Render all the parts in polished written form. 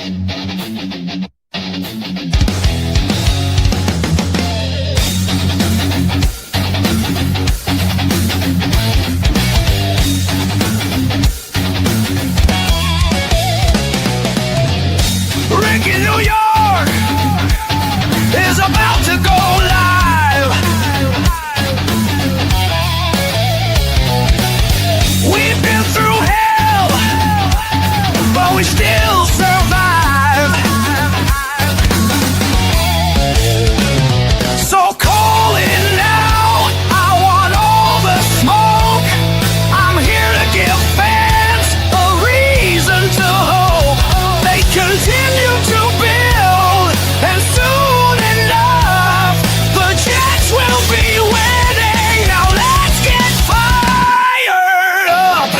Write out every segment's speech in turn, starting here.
New York is about to go live. We've been through hell, but we still survive. So call it now, I want all the smoke. I'm here to give fans a reason to hope. They continue to build, and soon enough the Jets will be winning. Now let's get fired up.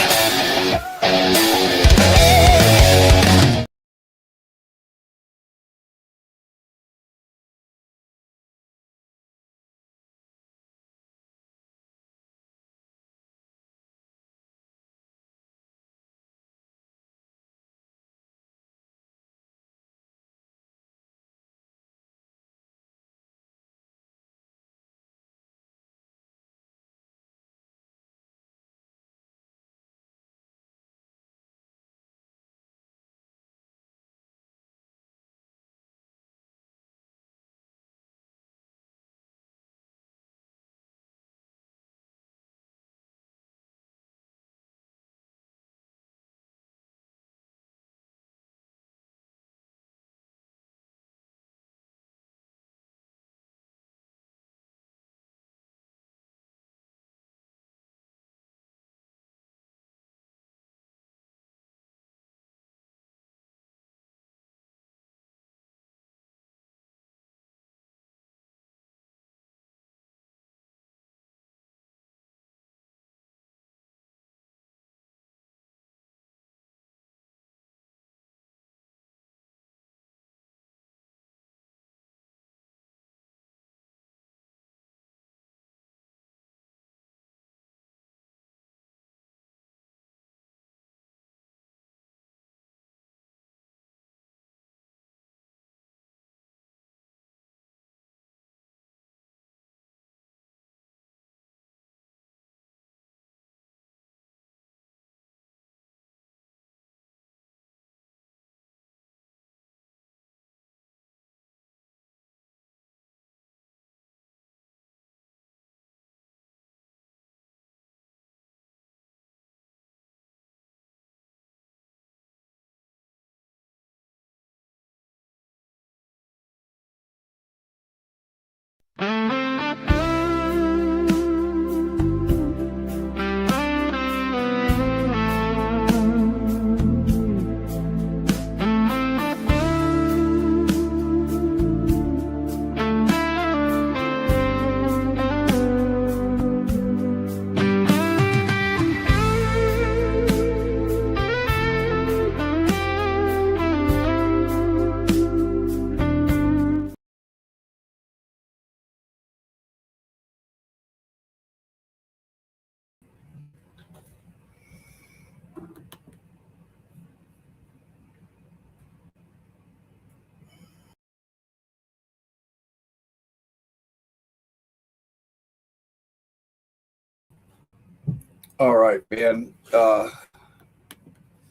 All right, man.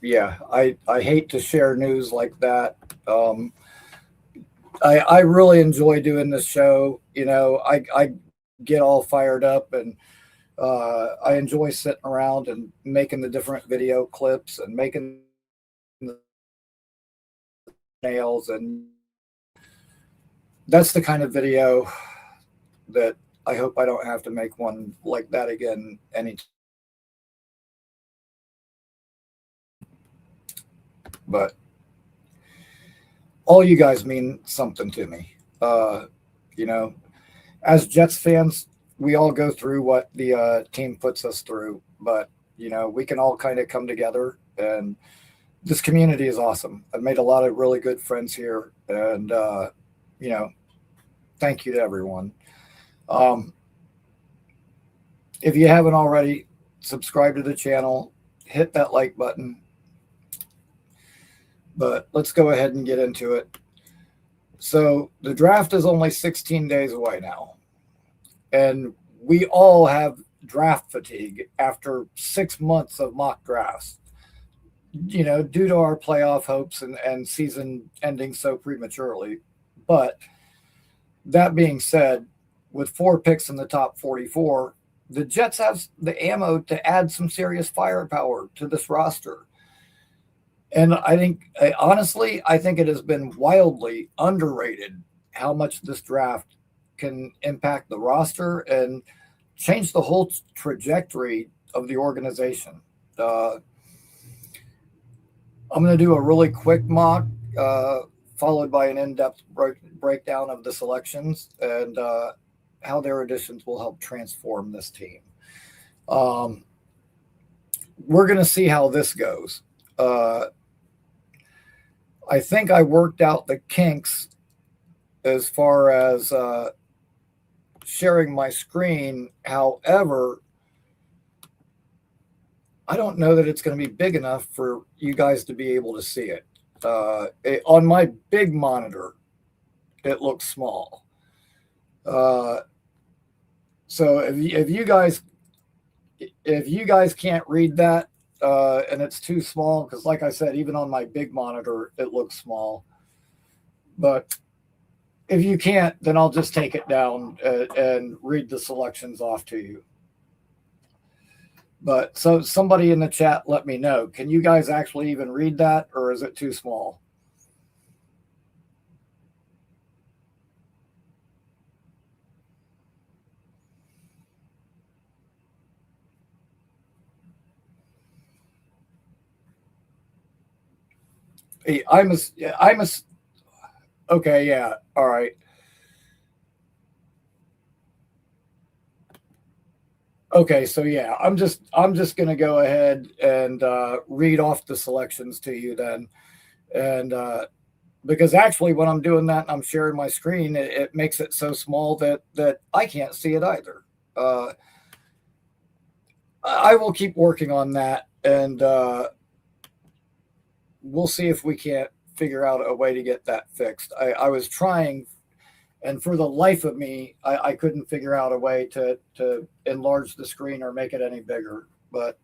Yeah, I hate to share news like that. I really enjoy doing this show. You know, I get all fired up, and I enjoy sitting around and making the different video clips and making the nails, and that's the kind of video that I hope I don't have to make one like that again anytime. But all you guys mean something to me. You know, as Jets fans, we all go through what the team puts us through, but you know, we can all kind of come together, and this community is awesome. I've made a lot of really good friends here, and you know, thank you to everyone. If you haven't already, subscribe to the channel, hit that like button. But let's go ahead and get into it. So the draft is only 16 days away now. And we all have draft fatigue after 6 months of mock drafts, due to our playoff hopes and season ending so prematurely. But that being said, with 4 picks in the top 44, the Jets have the ammo to add some serious firepower to this roster. And I think, honestly, I think it has been wildly underrated how much this draft can impact the roster and change the whole trajectory of the organization. Uh, I'm going to do a really quick mock, followed by an in-depth breakdown of the selections and how their additions will help transform this team. We're going to see how this goes. I think I worked out the kinks as far as sharing my screen. However, I don't know that it's going to be big enough for you guys to be able to see it. On my big monitor, it looks small. So if you guys can't read that and it's too small, because like I said, even on my big monitor, it looks small. But if you can't, then I'll just take it down and read the selections off to you. But so somebody in the chat, let me know. Can you guys actually even read that, or is it too small? Hey, okay, yeah, all right. Okay, so yeah, I'm just gonna go ahead and read off the selections to you then, and because actually when I'm doing that and I'm sharing my screen, it makes it so small that I can't see it either. I will keep working on that, and we'll see if we can't figure out a way to get that fixed. I was trying, and for the life of me, I couldn't figure out a way to enlarge the screen or make it any bigger. But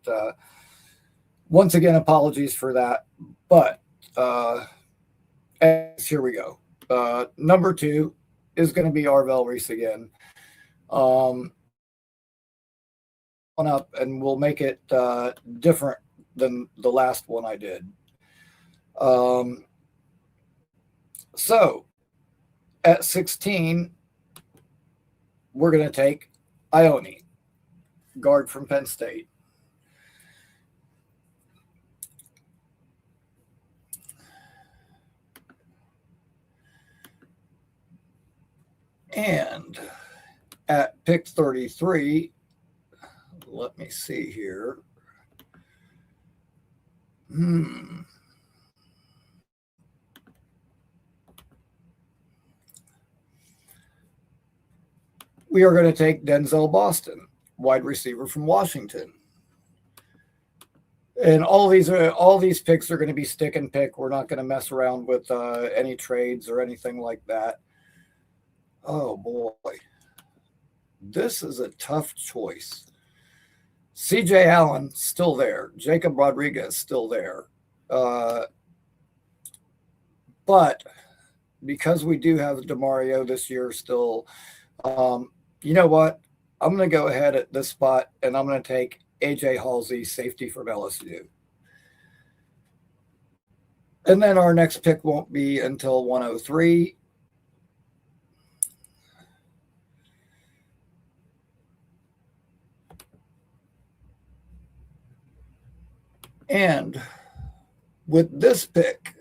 once again, apologies for that. But here we go. Number 2 is going to be Arvell Reese again. On up, and we'll make it different than the last one I did. So at 16, we're going to take Ione, guard from Penn State. And at pick 33, let me see here. We are going to take Denzel Boston, wide receiver from Washington. And all these picks are going to be stick and pick. We're not going to mess around with any trades or anything like that. Oh boy, this is a tough choice. CJ Allen still there. Jacob Rodriguez still there. But because we do have DeMario this year still, you know what? I'm going to go ahead at this spot, and I'm going to take AJ Halsey, safety from LSU. And then our next pick won't be until 103. And with this pick,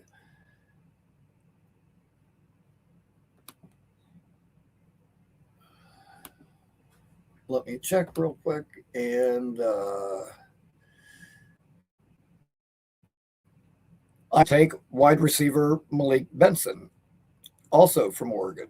let me check real quick. And I take wide receiver Malik Benson, also from Oregon.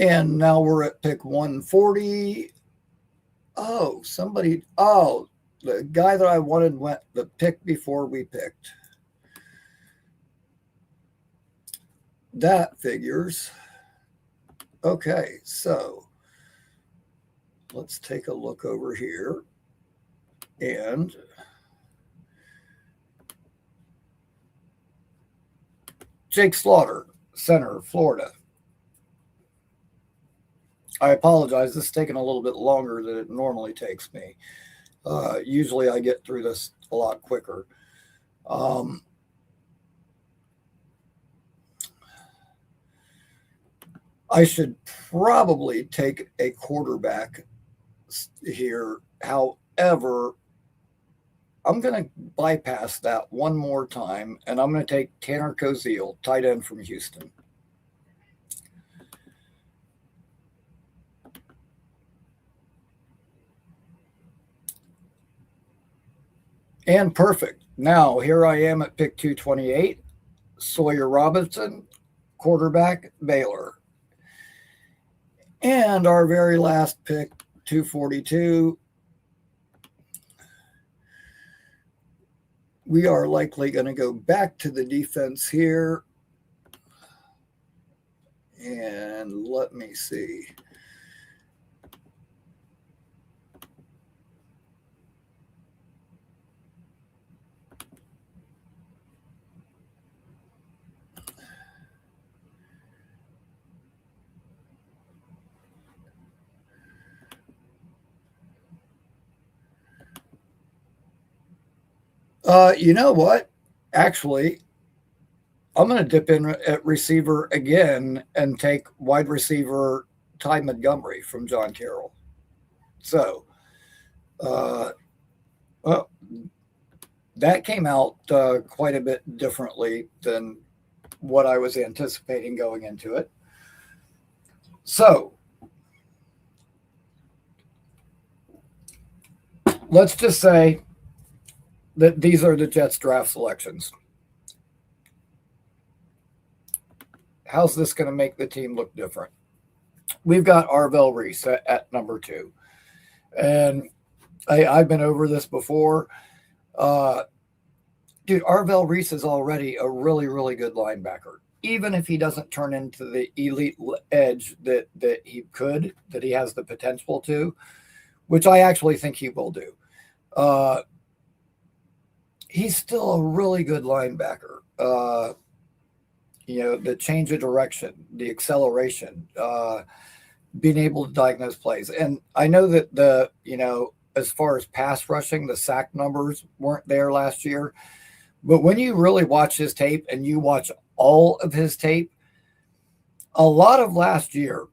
And now we're at pick 140. Oh, the guy that I wanted went the pick before we picked. That figures. Okay, so let's take a look over here. And Jake Slaughter, center, Florida. I apologize. This is taking a little bit longer than it normally takes me. Usually I get through this a lot quicker. I should probably take a quarterback here. However, I'm going to bypass that one more time, and I'm going to take Tanner Koziel, tight end from Houston. And perfect. Now, here I am at pick 228, Sawyer Robinson, quarterback, Baylor. And our very last pick, 242, we are likely going to go back to the defense here. And let me see. You know what? Actually, I'm going to dip in at receiver again and take wide receiver Ty Montgomery from John Carroll. So, well, that came out quite a bit differently than what I was anticipating going into it. So, let's just say that these are the Jets draft selections. How's this going to make the team look different? We've got Arvell Reese at number 2. And I've been over this before. Dude, Arvell Reese is already a really, really good linebacker. Even if he doesn't turn into the elite edge that he could, that he has the potential to, which I actually think he will do. He's still a really good linebacker. The change of direction, the acceleration, being able to diagnose plays. And I know that as far as pass rushing, the sack numbers weren't there last year. But when you really watch his tape and you watch all of his tape, a lot of last year,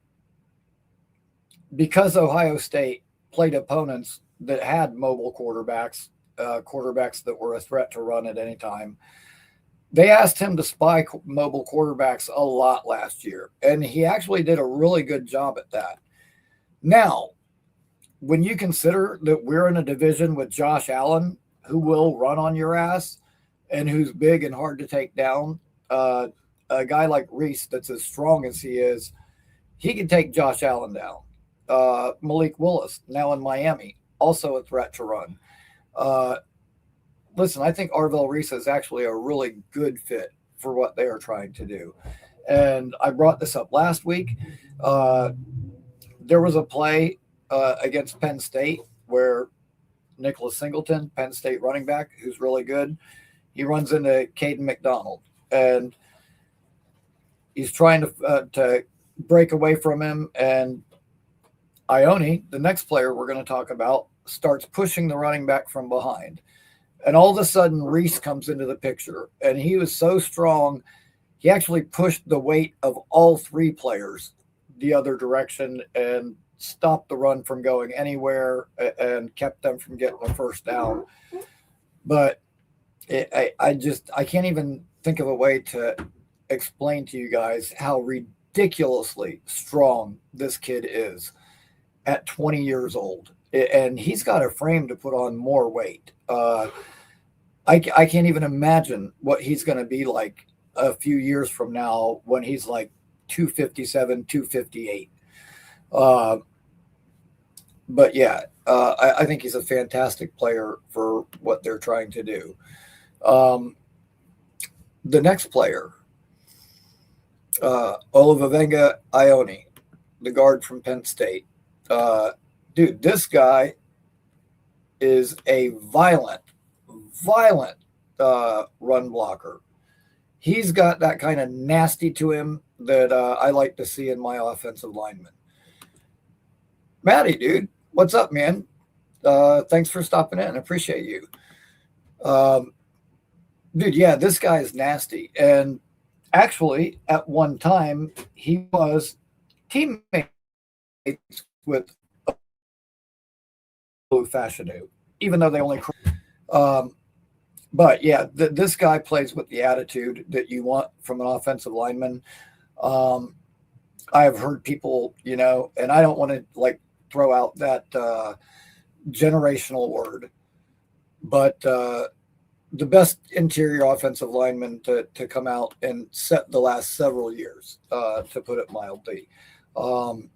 because Ohio State played opponents that had mobile quarterbacks that were a threat to run at any time, they asked him to spy mobile quarterbacks a lot last year, and he actually did a really good job at that. Now, when you consider that we're in a division with Josh Allen, who will run on your ass and who's big and hard to take down, a guy like Reese that's as strong as he is, he can take Josh Allen down. Malik Willis, now in Miami, also a threat to run. Listen, I think Arvell Reese is actually a really good fit for what they are trying to do. And I brought this up last week. There was a play against Penn State where Nicholas Singleton, Penn State running back, who's really good, he runs into Caden McDonald. And he's trying to break away from him. And Ione, the next player we're going to talk about, starts pushing the running back from behind. And all of a sudden, Reese comes into the picture. And he was so strong, he actually pushed the weight of all 3 players the other direction and stopped the run from going anywhere and kept them from getting the first down. But I can't even think of a way to explain to you guys how ridiculously strong this kid is at 20 years old. And he's got a frame to put on more weight. I can't even imagine what he's going to be like a few years from now when he's like 257, 258. Uh, but yeah, I think he's a fantastic player for what they're trying to do. Um, the next player, Olivavenga Ione, the guard from Penn State. Uh, dude, this guy is a violent run blocker. He's got that kind of nasty to him that I like to see in my offensive lineman. Matty, dude, what's up, man? Thanks for stopping in. I appreciate you. Um, dude, yeah, this guy is nasty. And actually, at one time, he was teammates with Fashanu, even though they only. Um, but yeah, this guy plays with the attitude that you want from an offensive lineman. Um, I have heard people, and I don't want to like throw out that generational word, but the best interior offensive lineman to come out and set the last several years, to put it mildly. I've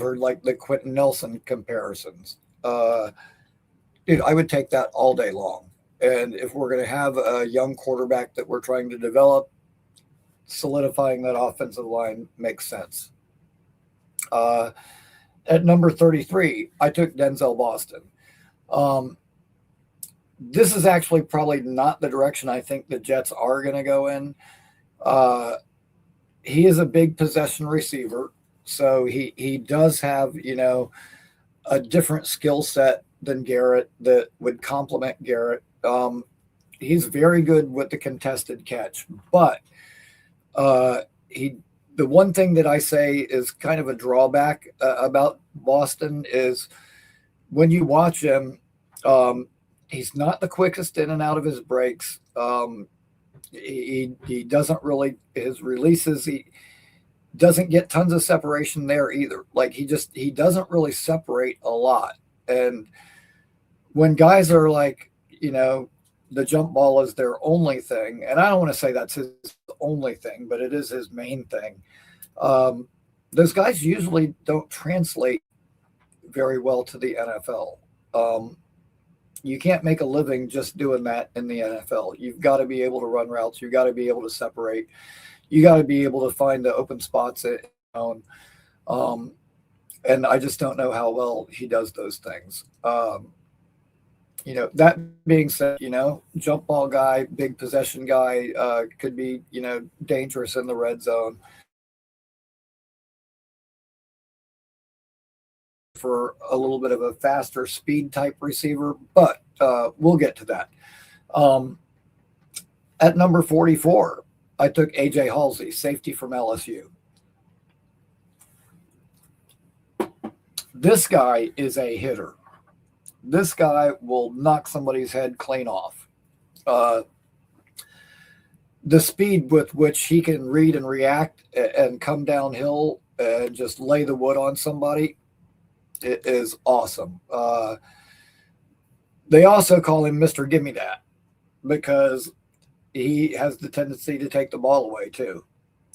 heard like the Quentin Nelson comparisons. Dude, I would take that all day long. And if we're going to have a young quarterback that we're trying to develop, solidifying that offensive line makes sense. At number 33, I took Denzel Boston. This is actually probably not the direction I think the Jets are going to go in. He is a big possession receiver, so he does have, a different skill set than Garrett that would complement Garrett. He's very good with the contested catch, but the one thing that I say is kind of a drawback about Boston is when you watch him, he's not the quickest in and out of his breaks. He doesn't really, his releases, he doesn't get tons of separation there either. Like he doesn't really separate a lot. And when guys are like, the jump ball is their only thing, and I don't want to say that's his only thing, but it is his main thing. Those guys usually don't translate very well to the NFL. You can't make a living just doing that in the NFL. You've got to be able to run routes. You've got to be able to separate. You got to be able to find the open spots and I just don't know how well he does those things. That being said, jump ball guy, big possession guy, could be, dangerous in the red zone. For a little bit of a faster speed type receiver, but we'll get to that. At number 44, I took AJ Halsey, safety from LSU. This guy is a hitter. This guy will knock somebody's head clean off. The speed with which he can read and react and come downhill and just lay the wood on somebody, it is awesome. They also call him Mr. Gimme That because he has the tendency to take the ball away too.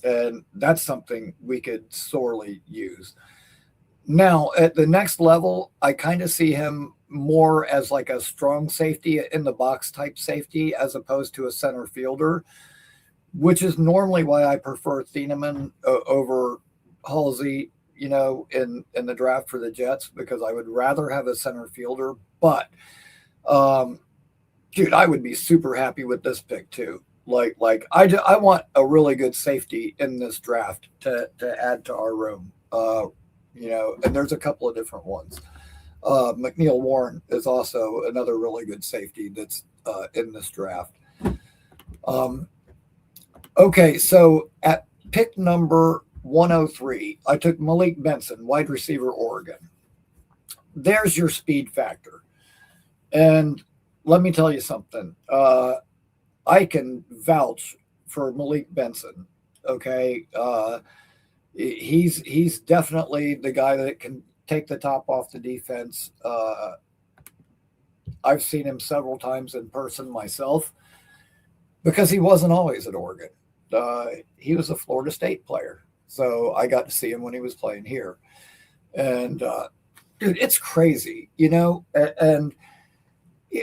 And that's something we could sorely use. Now, at the next level, I kind of see him more as like a strong safety in the box type safety as opposed to a center fielder, which is normally why I prefer Thieneman over Halsey, in the draft for the Jets, because I would rather have a center fielder. But, dude, I would be super happy with this pick too. I want a really good safety in this draft to add to our room. And there's a couple of different ones. McNeil Warren is also another really good safety that's in this draft. Okay, so at pick number 103, I took Malik Benson, wide receiver, Oregon. There's your speed factor. And let me tell you something. I can vouch for Malik Benson. Okay. He's definitely the guy that can take the top off the defense. I've seen him several times in person myself because he wasn't always at Oregon. He was a Florida State player. So I got to see him when he was playing here. And dude, it's crazy, you know. And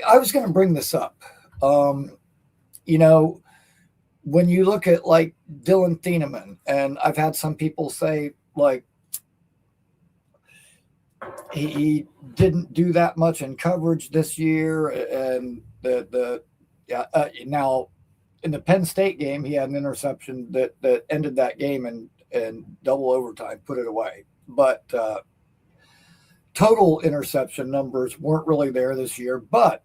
I was going to bring this up. You know, when you look at like Dylan Thieneman, and I've had some people say like he didn't do that much in coverage this year, and the yeah now in the Penn State game he had an interception that ended that game and double overtime, put it away, but total interception numbers weren't really there this year, but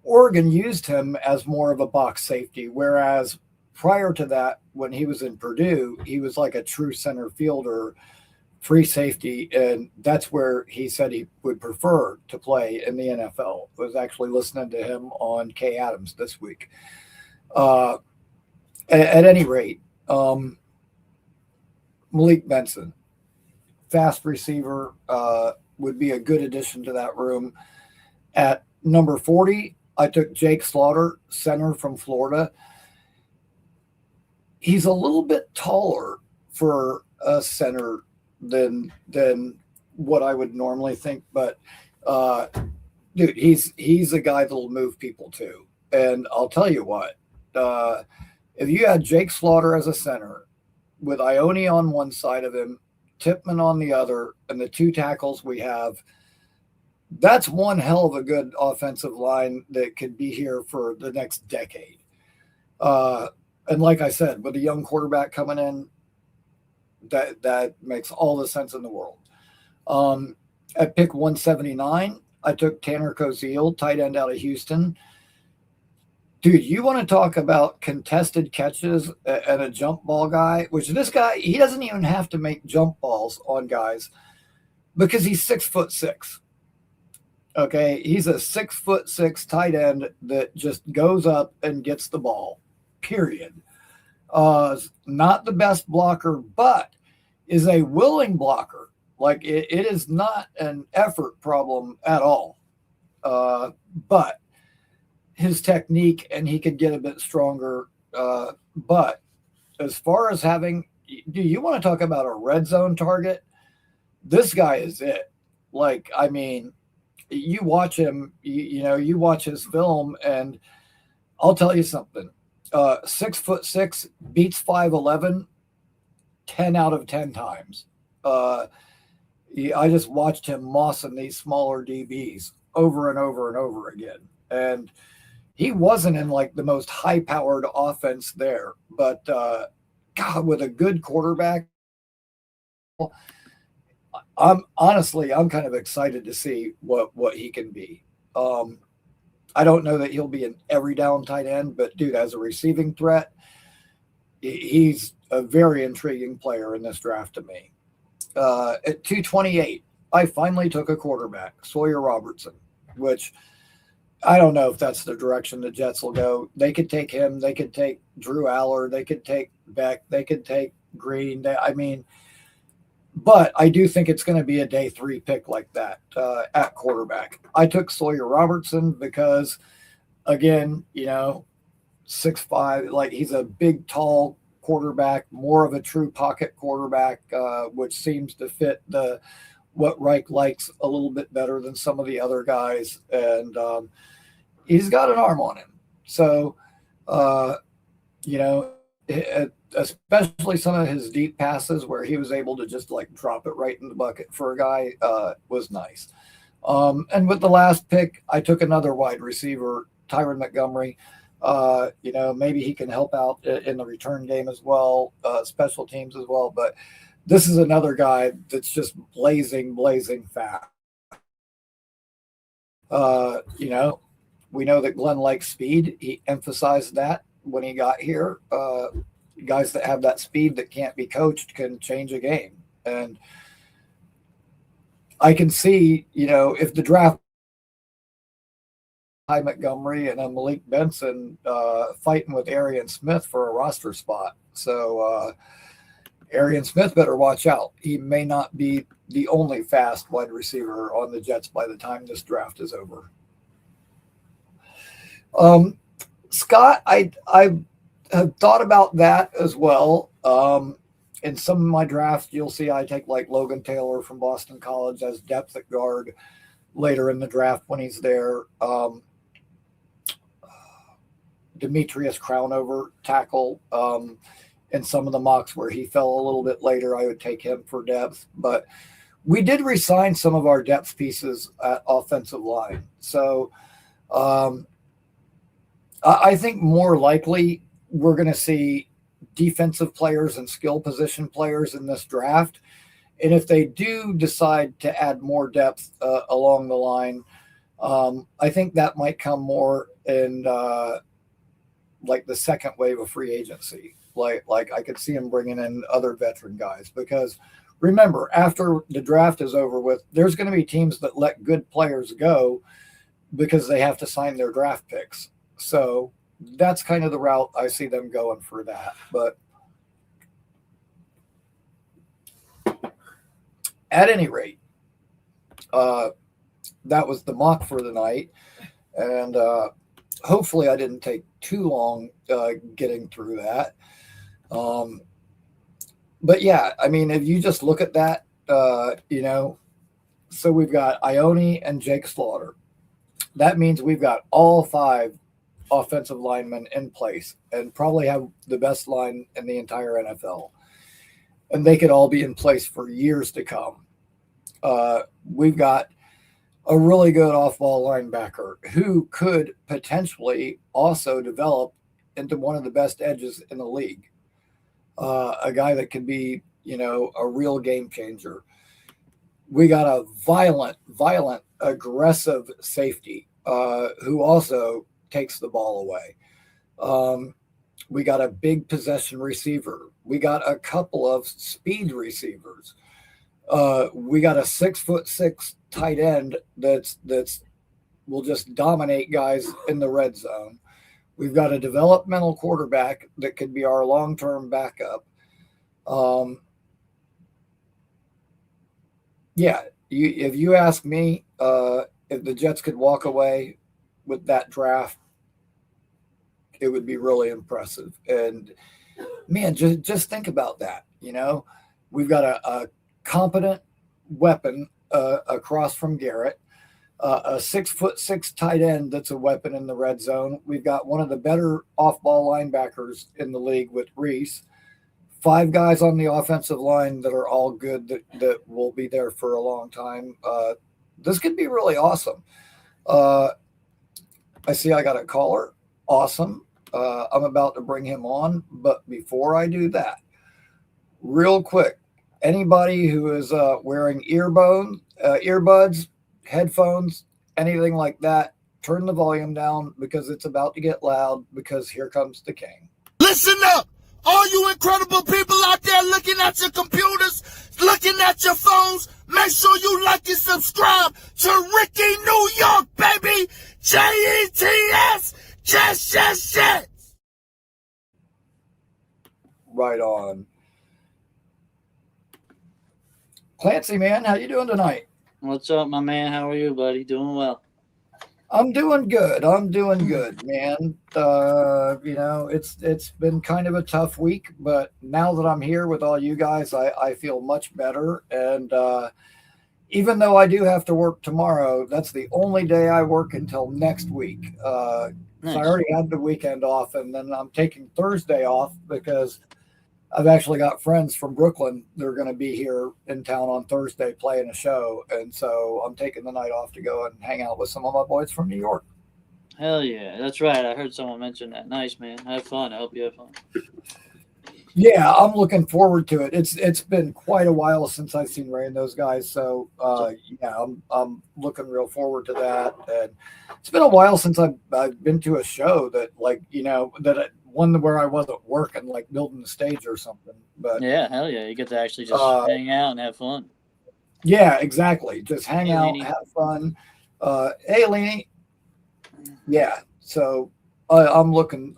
Oregon used him as more of a box safety, whereas prior to that, when he was in Purdue, he was like a true center fielder, free safety, and that's where he said he would prefer to play in the NFL. I was actually listening to him on Kay Adams this week. At any rate, Malik Benson, fast receiver, would be a good addition to that room. At number 40, I took Jake Slaughter, center from Florida. He's a little bit taller for a center than what I would normally think, but dude, he's a guy that'll move people too. And I'll tell you what, if you had Jake Slaughter as a center with Ione on one side of him, Tipman on the other, and the two tackles we have, that's one hell of a good offensive line that could be here for the next decade. And like I said, with a young quarterback coming in, that makes all the sense in the world. At pick 179, I took Tanner Koziel, tight end out of Houston. Dude, you want to talk about contested catches and a jump ball guy, which this guy, he doesn't even have to make jump balls on guys because he's 6'6". Okay, he's a 6'6" tight end that just goes up and gets the ball, period. Not the best blocker, but is a willing blocker. Like it is not an effort problem at all. But his technique, and he could get a bit stronger. But as far as having, do you want to talk about a red zone target? This guy is it. Like, I mean, you watch him, you watch his film, and I'll tell you something. 6'6" beats 5'11" 10 out of 10 times. I just watched him mossing these smaller DBs over and over and over again. And he wasn't in like the most high-powered offense there, but God, with a good quarterback, I'm kind of excited to see what he can be. I don't know that he'll be an every down tight end, but dude, as a receiving threat, he's a very intriguing player in this draft to me. At 228, I finally took a quarterback, Sawyer Robertson, which I don't know if that's the direction the Jets will go. They could take him. They could take Drew Aller. They could take Beck. They could take Green. But I do think it's going to be a day 3 pick like that at quarterback. I took Sawyer Robertson because, again, 6'5", like he's a big, tall quarterback, more of a true pocket quarterback, which seems to fit what Reich likes a little bit better than some of the other guys. And he's got an arm on him. So, especially some of his deep passes where he was able to just like drop it right in the bucket for a guy was nice. And with the last pick, I took another wide receiver, Tyron Montgomery. Maybe he can help out in the return game as well, special teams as well. But this is another guy that's just blazing fast. We know that Glenn likes speed. He emphasized that when he got here. Guys that have that speed that can't be coached can change a game. And I can see, if the draft Ty Montgomery and Malik Benson fighting with Arian Smith for a roster spot. So Arian Smith better watch out. He may not be the only fast wide receiver on the Jets by the time this draft is over. Scott, I have thought about that as well. in some of my drafts, you'll see I take like Logan Taylor from Boston College as depth at guard later in the draft when he's there. Demetrius Crownover, tackle. In some of the mocks where he fell a little bit later, I would take him for depth. But we did resign some of our depth pieces at offensive line. So I think more likely we're going to see defensive players and skill position players in this draft. And if they do decide to add more depth along the line, I think that might come more in like the second wave of free agency. Like I could see him bringing in other veteran guys, because remember, after the draft is over with, there's going to be teams that let good players go because they have to sign their draft picks. So that's kind of the route I see them going for that. But at any rate, that was the mock for the night. And hopefully I didn't take too long getting through that. But yeah, I mean, if you just look at that, so we've got Ione and Jake Slaughter. That means we've got all 5 offensive linemen in place and probably have the best line in the entire NFL. And they could all be in place for years to come. We've got a really good off-ball linebacker who could potentially also develop into one of the best edges in the league. A guy that could be, a real game changer. We got a violent, aggressive safety who also takes the ball away. We got a big possession receiver. We got a couple of speed receivers. We got a 6'6" tight end that's will just dominate guys in the red zone. We've got a developmental quarterback that could be our long-term backup. If you ask me if the Jets could walk away with that draft, it would be really impressive. And, man, just think about that, We've got a competent weapon across from Garrett. A 6'6" tight end that's a weapon in the red zone. We've got one of the better off-ball linebackers in the league with Reese. 5 guys on the offensive line that are all good that will be there for a long time. This could be really awesome. I see I got a caller. Awesome. I'm about to bring him on, but before I do that, real quick, anybody who is wearing earbuds, headphones, anything like that, turn the volume down because it's about to get loud, because here comes the king. Listen up, all you incredible people out there looking at your computers, looking at your phones. Make sure you like and subscribe to Ricky New York, baby. JETS, yes. Right on. Clancy, man, how you doing tonight? What's up, my man? How are you, buddy? Doing well. I'm doing good, man. It's been kind of a tough week, but now that I'm here with all you guys, I feel much better. And even though I do have to work tomorrow, that's the only day I work until next week. Nice. So I already had the weekend off, and then I'm taking Thursday off because I've actually got friends from Brooklyn. They're going to be here in town on Thursday playing a show. And so I'm taking the night off to go and hang out with some of my boys from New York. Hell yeah. That's right. I heard someone mention that. Nice, man. Have fun. I hope you have fun. Yeah, I'm looking forward to it. It's been quite a while since I've seen Ray and those guys. So I'm looking real forward to that. And it's been a while since I've been to a show that one where I wasn't working, like building the stage or something. But yeah, hell yeah. You get to actually just hang out and have fun. Yeah, exactly. Just hang out, Leanie. have fun. Hey, Leanie. Yeah. So I'm looking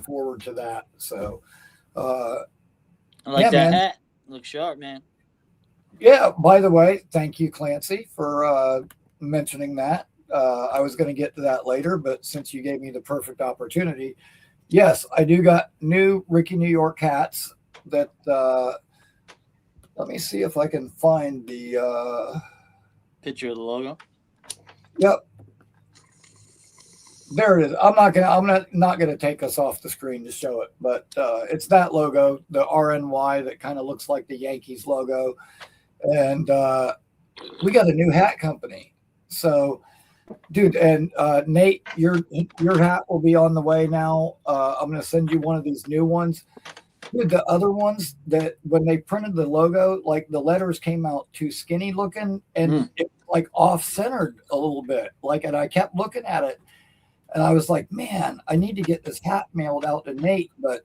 forward to that. So I like that man. hat. Looks sharp, man. Yeah. By the way, thank you, Clancy, for mentioning that. I was going to get to that later, but since you gave me the perfect opportunity, yes, I do got new Ricky New York hats that Let me see if I can find the. Picture of the logo. Yep, there it is. I'm not gonna take us off the screen to show it, but it's that logo, the RNY that kind of looks like the Yankees logo, and we got a new hat company. So, dude, and Nate, your hat will be on the way now. I'm gonna send you one of these new ones. Dude, the other ones that when they printed the logo, like the letters came out too skinny looking and it like off centered a little bit. Like, and I kept looking at it and I was like, man, I need to get this hat mailed out to Nate, but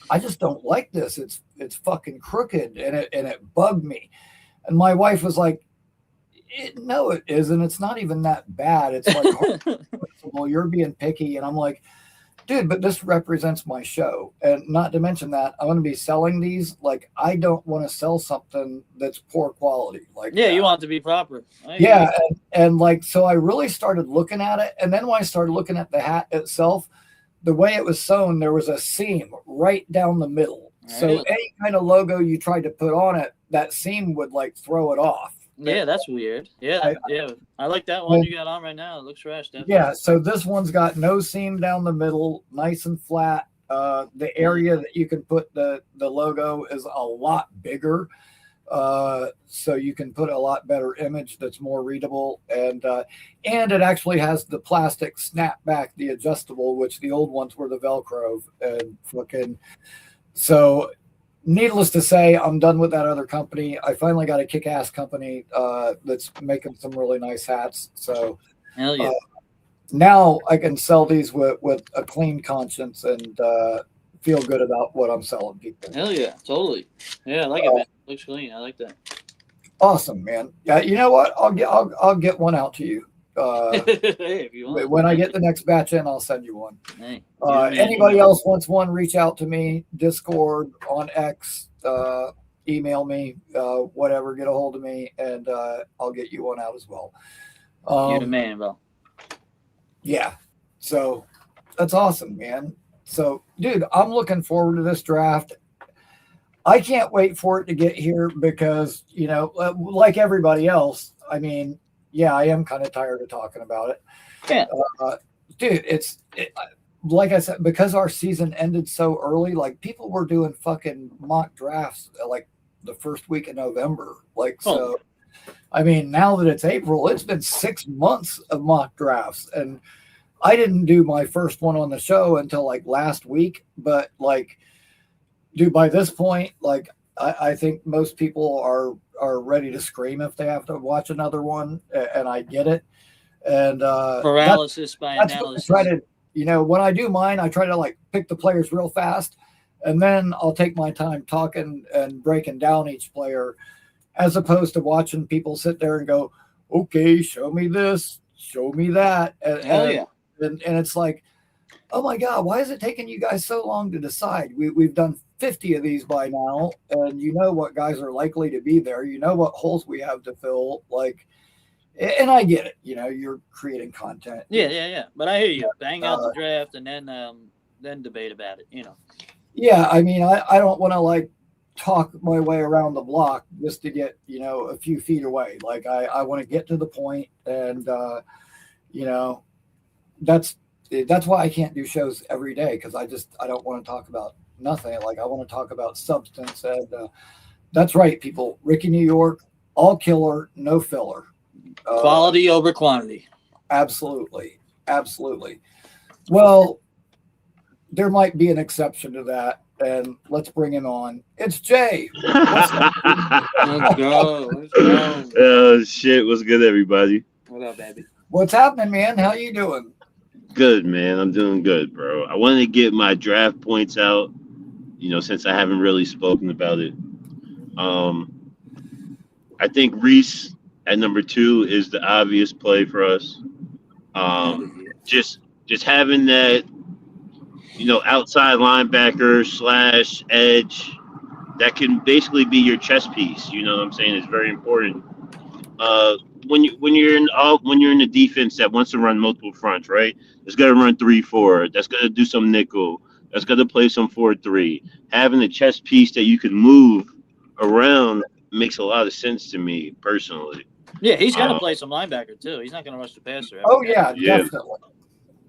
I just don't like this. It's fucking crooked and it bugged me. And my wife was like, no, it isn't. It's not even that bad. It's like, well, you're being picky. And I'm like, dude, but this represents my show. And not to mention that I'm going to be selling these. Like, I don't want to sell something that's poor quality. Like, yeah, you want it to be proper. Yeah. And like, so I really started looking at it. And then when I started looking at the hat itself, the way it was sewn, there was a seam right down the middle. So any kind of logo you tried to put on it, that seam would like throw it off. Yeah, that's weird. Yeah, I like that one you got on right now. It looks fresh. Definitely. Yeah, so this one's got no seam down the middle, nice and flat. The area that you can put the logo is a lot bigger, so you can put a lot better image that's more readable, and it actually has the plastic snapback, the adjustable, which the old ones were the Velcro, and fucking so. Needless to say, I'm done with that other company. I finally got a kick-ass company that's making some really nice hats. So hell yeah. Now I can sell these with a clean conscience and feel good about what I'm selling people. Hell yeah, totally. Yeah, I like it, man. Looks clean. I like that. Awesome, man. Yeah, you know what? I'll get one out to you. Hey, if you want. When I get the next batch in, I'll send you one. Hey, anybody else wants one, reach out to me, Discord, on X, email me, whatever, get a hold of me, and I'll get you one out as well. You're the man, bro. Yeah. So that's awesome, man. So, dude, I'm looking forward to this draft. I can't wait for it to get here because, you know, like everybody else, I mean, yeah, I am kind of tired of talking about it. Yeah. Dude, like I said, because our season ended so early, like people were doing fucking mock drafts like the first week of November. Like, so, I mean, now that it's April, it's been 6 months of mock drafts. And I didn't do my first one on the show until like last week. But like, dude, by this point, like, I think most people are ready to scream if they have to watch another one, and I get it. And paralysis by analysis. Try to, you know, when I do mine, I try to like pick the players real fast, and then I'll take my time talking and breaking down each player, as opposed to watching people sit there and go, "Okay, show me this, show me that." Hell yeah! And it's like, oh my God, why is it taking you guys so long to decide? We've done 50 of these by now, and you know what guys are likely to be there. You know what holes we have to fill. Like, and I get it. You know, you're creating content. Yeah. But I hear you. Bang out the draft and then debate about it. You know. Yeah, I mean, I don't want to like talk my way around the block just to get, you know, a few feet away. Like I want to get to the point, and you know, that's why I can't do shows every day, because I don't want to talk about nothing. Like I want to talk about substance, and that's right, people. Ricky New York, all killer, no filler. Quality over quantity. Absolutely. Well, there might be an exception to that, and let's bring him on. It's Jay. Let's go. Oh shit! What's good, everybody? What up, baby? What's happening, man? How you doing? Good, man. I'm doing good, bro. I wanted to get my draft points out, you know, since I haven't really spoken about it. I think Reese at number 2 is the obvious play for us. Just having that, you know, outside linebacker / edge that can basically be your chess piece. You know what I'm saying? It's very important. When you're in the defense that wants to run multiple fronts, right? It's got to run 3-4. That's got to do some nickel. That's got to play some 4-3. Having a chess piece that you can move around makes a lot of sense to me personally. Yeah, he's going to play some linebacker too. He's not going to rush the passer. Oh yeah, Yeah. definitely.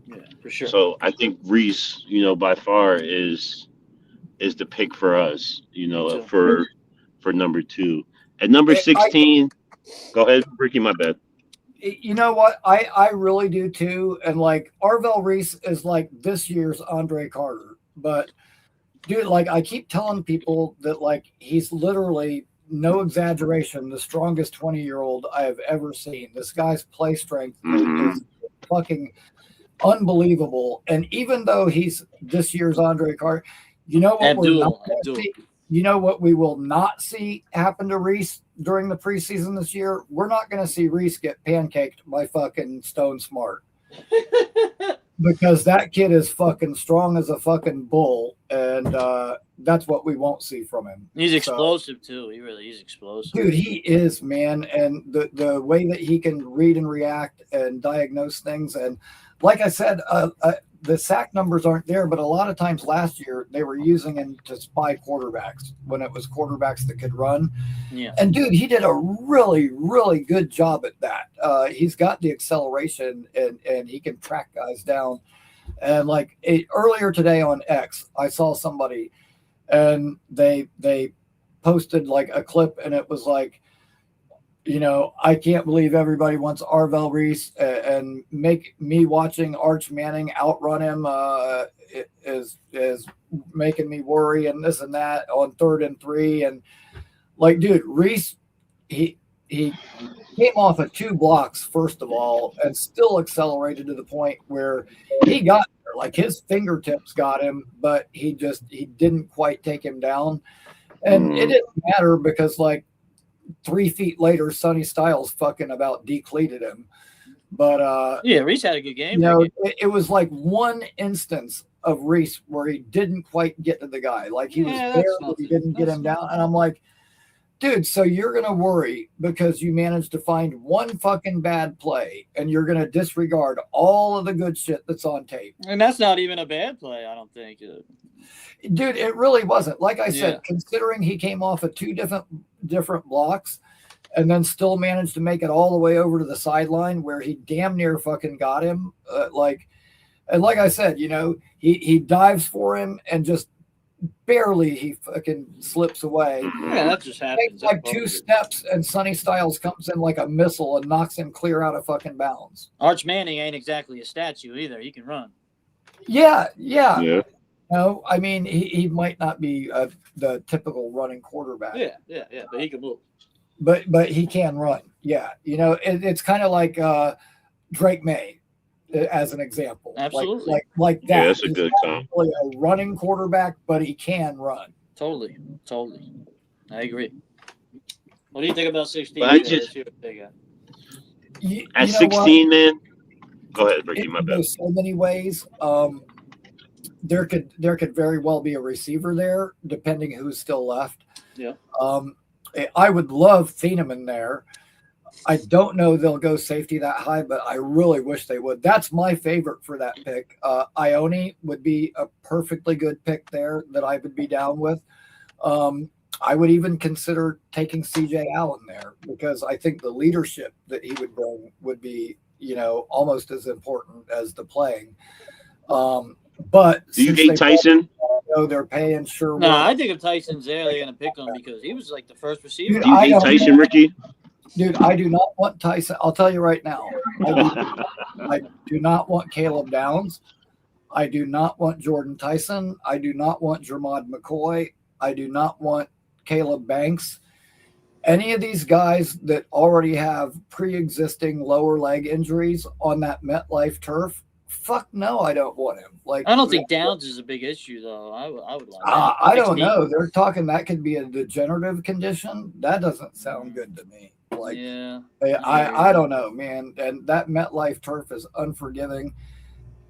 Yeah, for sure. So I think Reese, by far is the pick for us, too. for number 2. At number 16, go ahead, Ricky, my bad. You know what? I really do too. And like Arvell Reese is like this year's Andre Carter. But dude, like I keep telling people that like he's literally, no exaggeration, the strongest 20-year-old I have ever seen. This guy's play strength is fucking unbelievable. And even though he's this year's Andre Carter, you know what we're not gonna see? You know what we will not see happen to Reese during the preseason this year? We're not going to see Reese get pancaked by fucking Stone Smart. Because that kid is fucking strong as a fucking bull, and that's what we won't see from him. He's explosive too. He's explosive. Dude, he is, man. And the way that he can read and react and diagnose things. And like I said, the sack numbers aren't there, but a lot of times last year they were using him to spy quarterbacks when it was quarterbacks that could run. Yeah. And dude, he did a really, really good job at that. He's got the acceleration and he can track guys down. And like earlier today on X, I saw somebody and they posted like a clip and it was like, I can't believe everybody wants Arvell Reese and make me watching Arch Manning outrun him is making me worry and this and that on 3rd and 3. And like, dude, Reese, he came off of 2 blocks, first of all, and still accelerated to the point where he got there. Like his fingertips got him, but he didn't quite take him down. And it didn't matter because like 3 feet later, Sonny Styles fucking about decleated him. But yeah, Reese had a good game. It was like one instance of Reese where he didn't quite get to the guy. Like he was there, but he didn't get him down. And I'm like, dude, so you're going to worry because you managed to find one fucking bad play and you're going to disregard all of the good shit that's on tape. And that's not even a bad play, I don't think. Dude, it really wasn't. Like I said, considering he came off of 2 different blocks and then still managed to make it all the way over to the sideline where he damn near fucking got him. And like I said, he dives for him and just barely he fucking slips away. Yeah, that just happens. Takes like 2 steps and Sonny Styles comes in like a missile and knocks him clear out of fucking bounds. Arch Manning ain't exactly a statue either. He can run. Yeah. No, I mean he might not be the typical running quarterback. Yeah, but he can move. But he can run. Yeah, it's kind of like Drake May as an example. Absolutely, like that. Yeah, that's a good comp. Really a running quarterback, but he can run. Totally. I agree. What do you think about 16? At 16, man. Go ahead, Ricky. My bad. There's so many ways. There could very well be a receiver there, depending who's still left. Yeah. I would love Thieneman there. I don't know they'll go safety that high, but I really wish they would. That's my favorite for that pick. Ione would be a perfectly good pick there that I would be down with. I would even consider taking CJ Allen there because I think the leadership that he would bring would be, almost as important as the playing. But do you hate Tyson? They're paying Sherwood. No, I think if Tyson's there, they're going to pick him because he was like the first receiver. Dude, do you hate Tyson, Ricky? Dude, I do not want Tyson. I'll tell you right now. I do not want Caleb Downs. I do not want Jordan Tyson. I do not want Jermod McCoy. I do not want Caleb Banks. Any of these guys that already have pre-existing lower leg injuries on that MetLife turf, fuck no, I don't want him. Like I don't think Downs is a big issue though. I would like. I don't know. They're talking that could be a degenerative condition. That doesn't sound good to me. Like, yeah, I don't know, man. And that MetLife turf is unforgiving.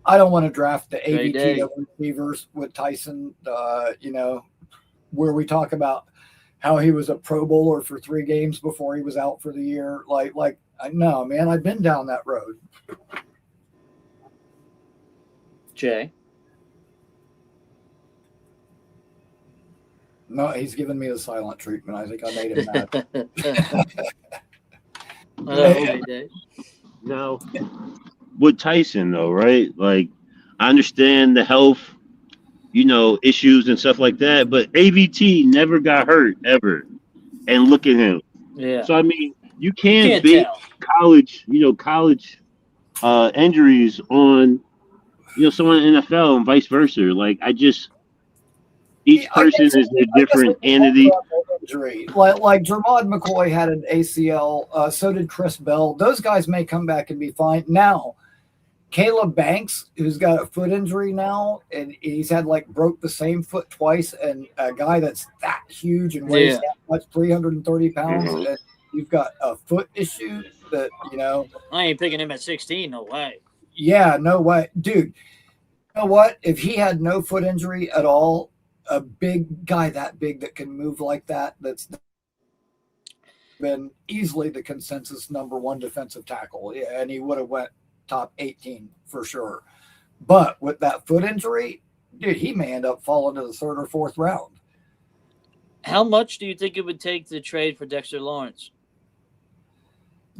I don't want to draft the ABT of receivers with Tyson. Where we talk about how he was a Pro Bowler for 3 games before he was out for the year. Like no, man. I've been down that road. Jay. No, he's giving me the silent treatment. I think I made him mad. Every day. Now, with Tyson though, right? Like, I understand the health, issues and stuff like that, but AVT never got hurt ever. And look at him. Yeah. So I mean, you You can't can't base tell. college injuries on someone in the NFL and vice versa. Like each I person guess is a I guess it different depends entity. on the injury. Like Jermod McCoy had an ACL. So did Chris Bell. Those guys may come back and be fine. Now, Caleb Banks, who's got a foot injury now, and he's had broke the same foot twice, and a guy that's that huge and weighs Yeah. that much, 330 pounds, Mhm. and you've got a foot issue that I ain't picking him at 16. No way. yeah, no way, dude. You know what? If he had no foot injury at all, a big guy that big that can move like that's been easily the consensus number one defensive tackle. Yeah, and he would have went top 18 for sure. But with that foot injury, dude, he may end up falling to the third or fourth round. How much do you think it would take to trade for Dexter Lawrence?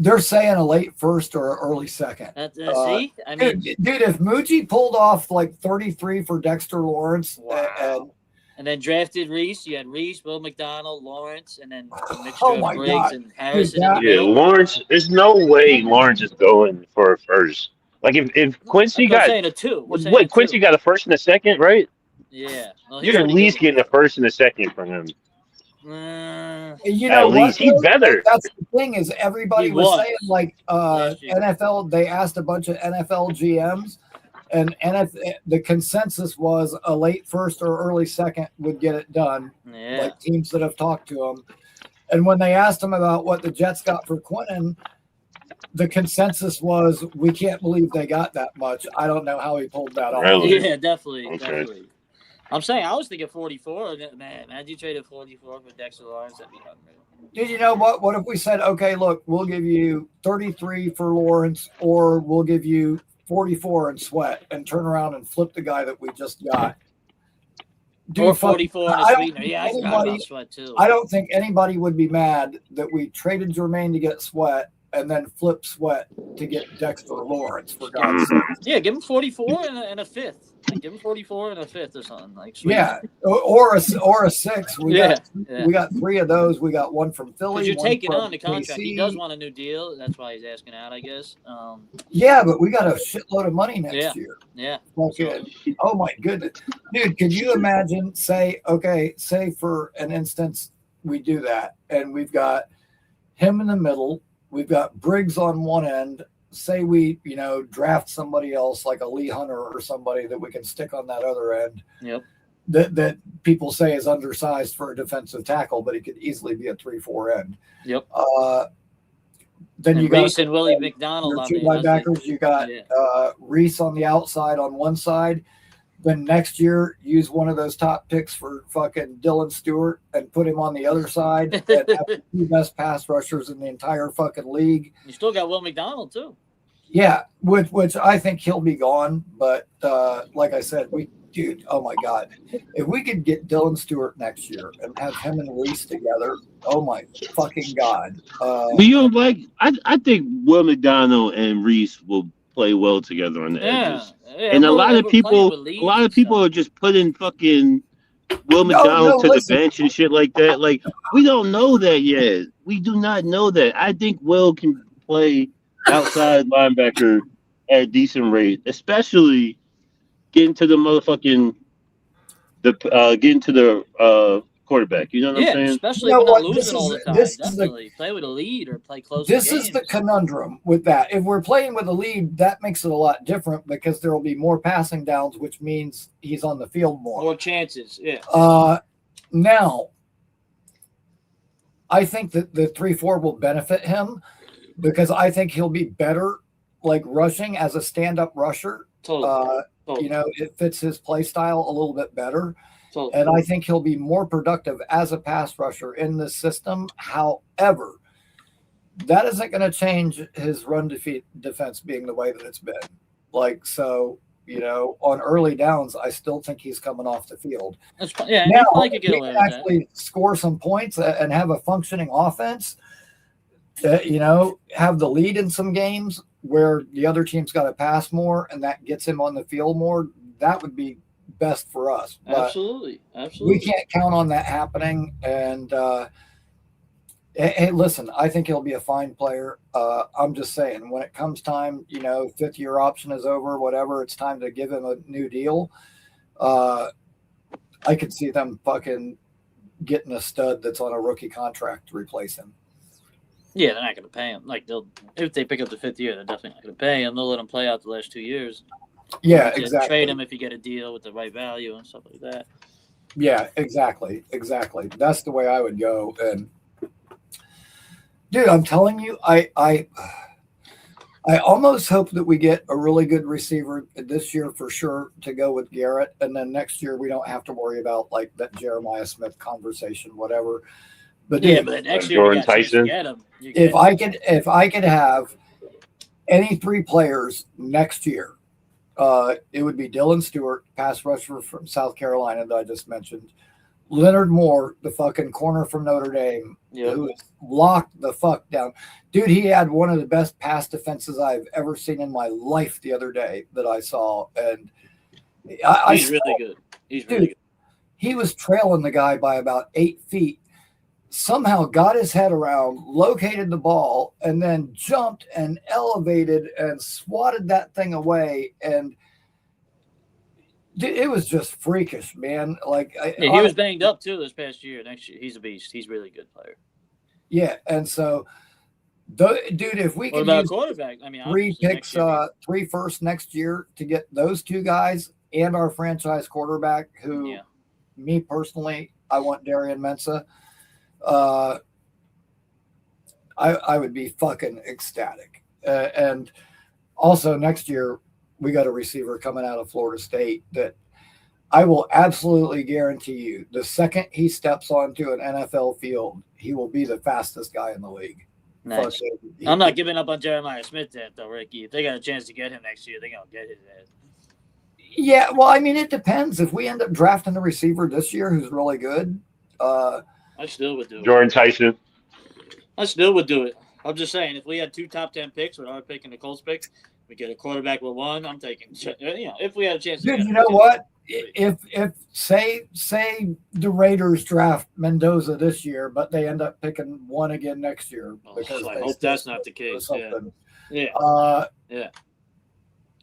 They're saying a late first or an early second. See, I mean, dude, if Mougey pulled off 33 for Dexter Lawrence, wow. And then drafted Reese. You had Reese, Will McDonald, Lawrence, and then a mixture Oh of my Briggs God. and Harrison Dude, in the Yeah, middle. Lawrence. There's no way Lawrence is going for a first. Like if Quincy That's what I'm got saying, a two. We're saying what a Quincy two. got a first and a second, right? Yeah. Well, he's You're at already least getting getting a first and a second from him. you At know what? least he's better. That's the thing is everybody He was was. saying Last year. NFL. They asked a bunch of NFL GMs, and the consensus was a late first or early second would get it done. Yeah. Like teams that have talked to him, and when they asked him about what the Jets got for Quentin, the consensus was we can't believe they got that much. I don't know how he pulled that off. Really? Yeah, definitely. Okay. Definitely. I'm saying I was thinking 44. Man, imagine you traded 44 for Dexter Lawrence. That'd be unreal. Dude, you know what? What if we said, okay, look, we'll give you 33 for Lawrence, or we'll give you 44 and Sweat, and turn around and flip the guy that we just got. Dude, Or 44 and a sweetener. Yeah, I forgot anybody- about Sweat too. I don't think anybody would be mad that we traded Jermaine to get Sweat and then flip Sweat to get Dexter Lawrence, for God's sake. Yeah, give him 44 and a fifth. Like, give him 44 and a fifth or something. Like, sweet. Yeah, or a six. We Yeah, got yeah. we got three of those. We got one from Philly. Because you're one taking from on the contract. He KC. does want a new deal. That's why he's asking out, I guess. Yeah, but we got a shitload of money next Yeah. year. Yeah. Okay. Oh my goodness, dude! Could you imagine? Say for an instance, we do that, and we've got him in the middle. We've got Briggs on one end. Say we, draft somebody else like a Lee Hunter or somebody that we can stick on that other end. Yep. That people say is undersized for a defensive tackle, but he could easily be a 3-4 end. Yep. Then And you got Reese and Willie McDonald your on two there. linebackers. You got Reese on the outside on one side. Then next year, use one of those top picks for fucking Dylan Stewart and put him on the other side and have the two best pass rushers in the entire fucking league. You still got Will McDonald too. Yeah, which I think he'll be gone. But like I said, dude, oh my God, if we could get Dylan Stewart next year and have him and Reese together, oh my fucking God. I think Will McDonald and Reese will play well together on the edges. Yeah, And a lot of people are just putting fucking Will McDonald to the bench and shit like that. Like, we don't know that yet. We do not know that. I think Will can play outside linebacker at a decent rate, especially getting to the motherfucking quarterback. You know what I'm saying? Especially if we're not losing all the time. Definitely play with a lead or play close. This is the conundrum with that. If we're playing with a lead, that makes it a lot different because there will be more passing downs, which means he's on the field more. More chances, yeah. Now, I think that the 3-4 will benefit him because I think he'll be better, like rushing as a stand-up rusher. Totally. It fits his play style a little bit better. Totally. And I think he'll be more productive as a pass rusher in this system. However, that isn't going to change his run defense being the way that it's been. You know, on early downs, I still think he's coming off the field. Yeah, Now, he probably could get he away can with that. actually score some points and have a functioning offense. You know, have the lead in some games where the other team's got to pass more, and that gets him on the field more. That would be best for us. But Absolutely. we can't count on that happening. And hey, listen, I think he'll be a fine player. I'm just saying, when it comes time, you know, 5th-year option is over, whatever, it's time to give him a new deal. I could see them fucking getting a stud that's on a rookie contract to replace him. Yeah, they're not going to pay him. Like, if they pick up the 5th year, they're definitely not going to pay him. They'll let him play out the last 2 years. Yeah, exactly. Trade him if you get a deal with the right value and stuff like that. Yeah, exactly. That's the way I would go. And dude, I'm telling you, I almost hope that we get a really good receiver this year for sure to go with Garrett, and then next year we don't have to worry about like that Jeremiah Smith conversation, whatever. But Yeah, dude, but next year Jordan you got to Tyson. get him. if I could have any 3 players next year, it would be Dylan Stewart, pass rusher from South Carolina that I just mentioned, Leonard Moore, the fucking corner from Notre Dame, who is locked the fuck down. Dude, he had one of the best pass defenses I've ever seen in my life the other day that I saw. And he's really good. He's really good. He was trailing the guy by about 8 feet, somehow got his head around, located the ball, and then jumped and elevated and swatted that thing away. And it was just freakish, man. Like he was banged up too this past year. Next year, he's a beast. He's a really good player. Yeah, and so, dude, if we can use quarterback, I mean, 3 picks, 3 first next year to get those 2 guys and our franchise quarterback, who, me personally, I want Darian Mensah. I would be fucking ecstatic. And also next year, we got a receiver coming out of Florida State that I will absolutely guarantee you the second he steps onto an NFL field, he will be the fastest guy in the league. Nice. I'm not giving up on Jeremiah Smith yet, though, Ricky. If they got a chance to get him next year, they're going to get his ass. Yeah, well, I mean, it depends. If we end up drafting a receiver this year who's really good, I still would do it. Jordan Tyson. I still would do it. I'm just saying, if we had 2 top 10 picks with our pick and the Colts pick, we get a quarterback with 1. I'm taking, if we had a chance. Dude, you know what? If say the Raiders draft Mendoza this year, but they end up picking 1 again next year, because I hope that's not the case.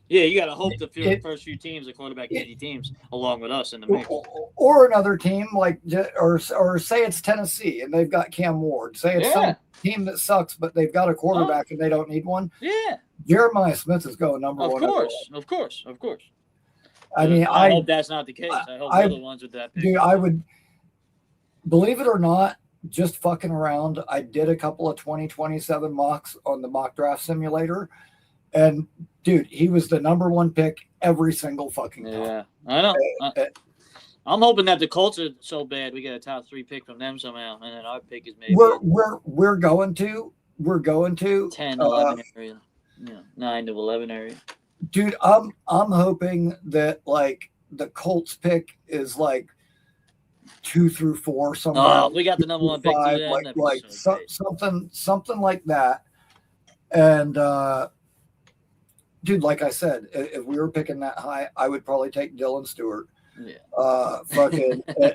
Yeah, you got to hope the first few teams, the quarterback needy teams, along with us in the mix. Or another team like, or say it's Tennessee and they've got Cam Ward. Say it's some team that sucks, but they've got a quarterback and they don't need one. Yeah, Jeremiah Smith is going number 1. Of course. I mean, I hope that's not the case. I hope we're the ones with that pick. Dude, I would, believe it or not, just fucking around, I did a couple of 2027 mocks on the mock draft simulator. And dude, he was the number 1 pick every single fucking time. Yeah, I know. I'm hoping that the Colts are so bad we get a top 3 pick from them somehow, and then our pick is maybe we're going to 10, 11 area, 9 to 11 area. Dude, I'm hoping that like the Colts pick is like 2 through 4 somewhere. Oh, we got the number 1 pick. Something like that. And dude, like I said, if we were picking that high, I would probably take Dylan Stewart. Yeah.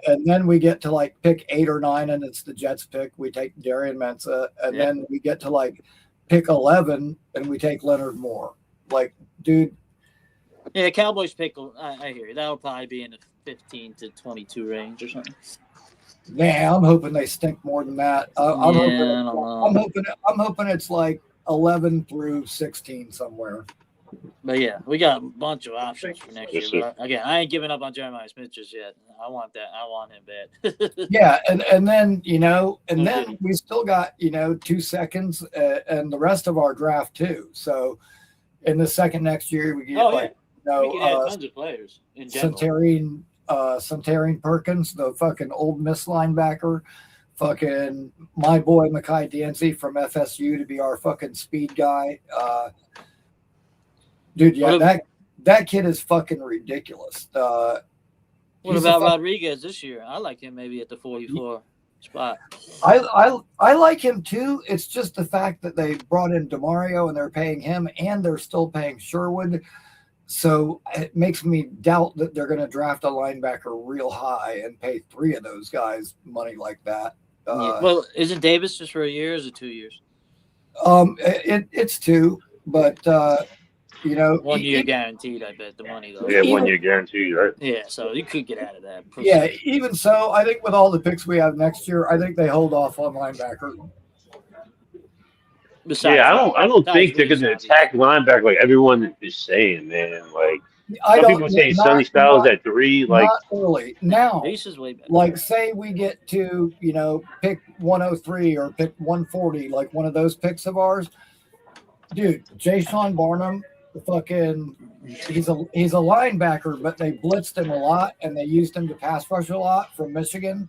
And then we get to like pick 8 or 9, and it's the Jets pick. We take Darian Mensah, and then we get to like pick 11, and we take Leonard Moore. Like, dude. Yeah, Cowboys pick. I hear you. That'll probably be in the 15 to 22 range or something. Man, I'm hoping they stink more than that. I'm hoping it's like 11 through 16 somewhere. But yeah, we got a bunch of options for next year. But again, I ain't giving up on Jeremiah Smith just yet. I want that. I want him bad. Yeah, and then then we still got 2 seconds and the rest of our draft too. So in the second next year we get we can add tons of players in general. Centarian Perkins, the fucking Old Miss linebacker. Fucking my boy Mekhi Dancy from FSU to be our fucking speed guy. Dude, yeah, that kid is fucking ridiculous. What He's about Rodriguez this year? I like him maybe at the 44 spot. I like him too. It's just the fact that they brought in DeMario and they're paying him and they're still paying Sherwood. So it makes me doubt that they're going to draft a linebacker real high and pay 3 of those guys money like that. Well, isn't Davis just for a year or is it 2 years? It's 2, but 1 year guaranteed, I bet, the money though. Yeah, 1 year guaranteed, right? Yeah, so you could get out of that. Yeah, even so, I think with all the picks we have next year, I think they hold off on linebacker. Besides, I don't think they're going to attack linebacker like everyone is saying, man. Like some people say Sonny Styles at 3, like not early. Now, Ace is way better. like say we get to pick 103 or pick 140, like one of those picks of ours, dude. Jaysean Barnum, fucking, he's a linebacker, but they blitzed him a lot and they used him to pass rush a lot from Michigan.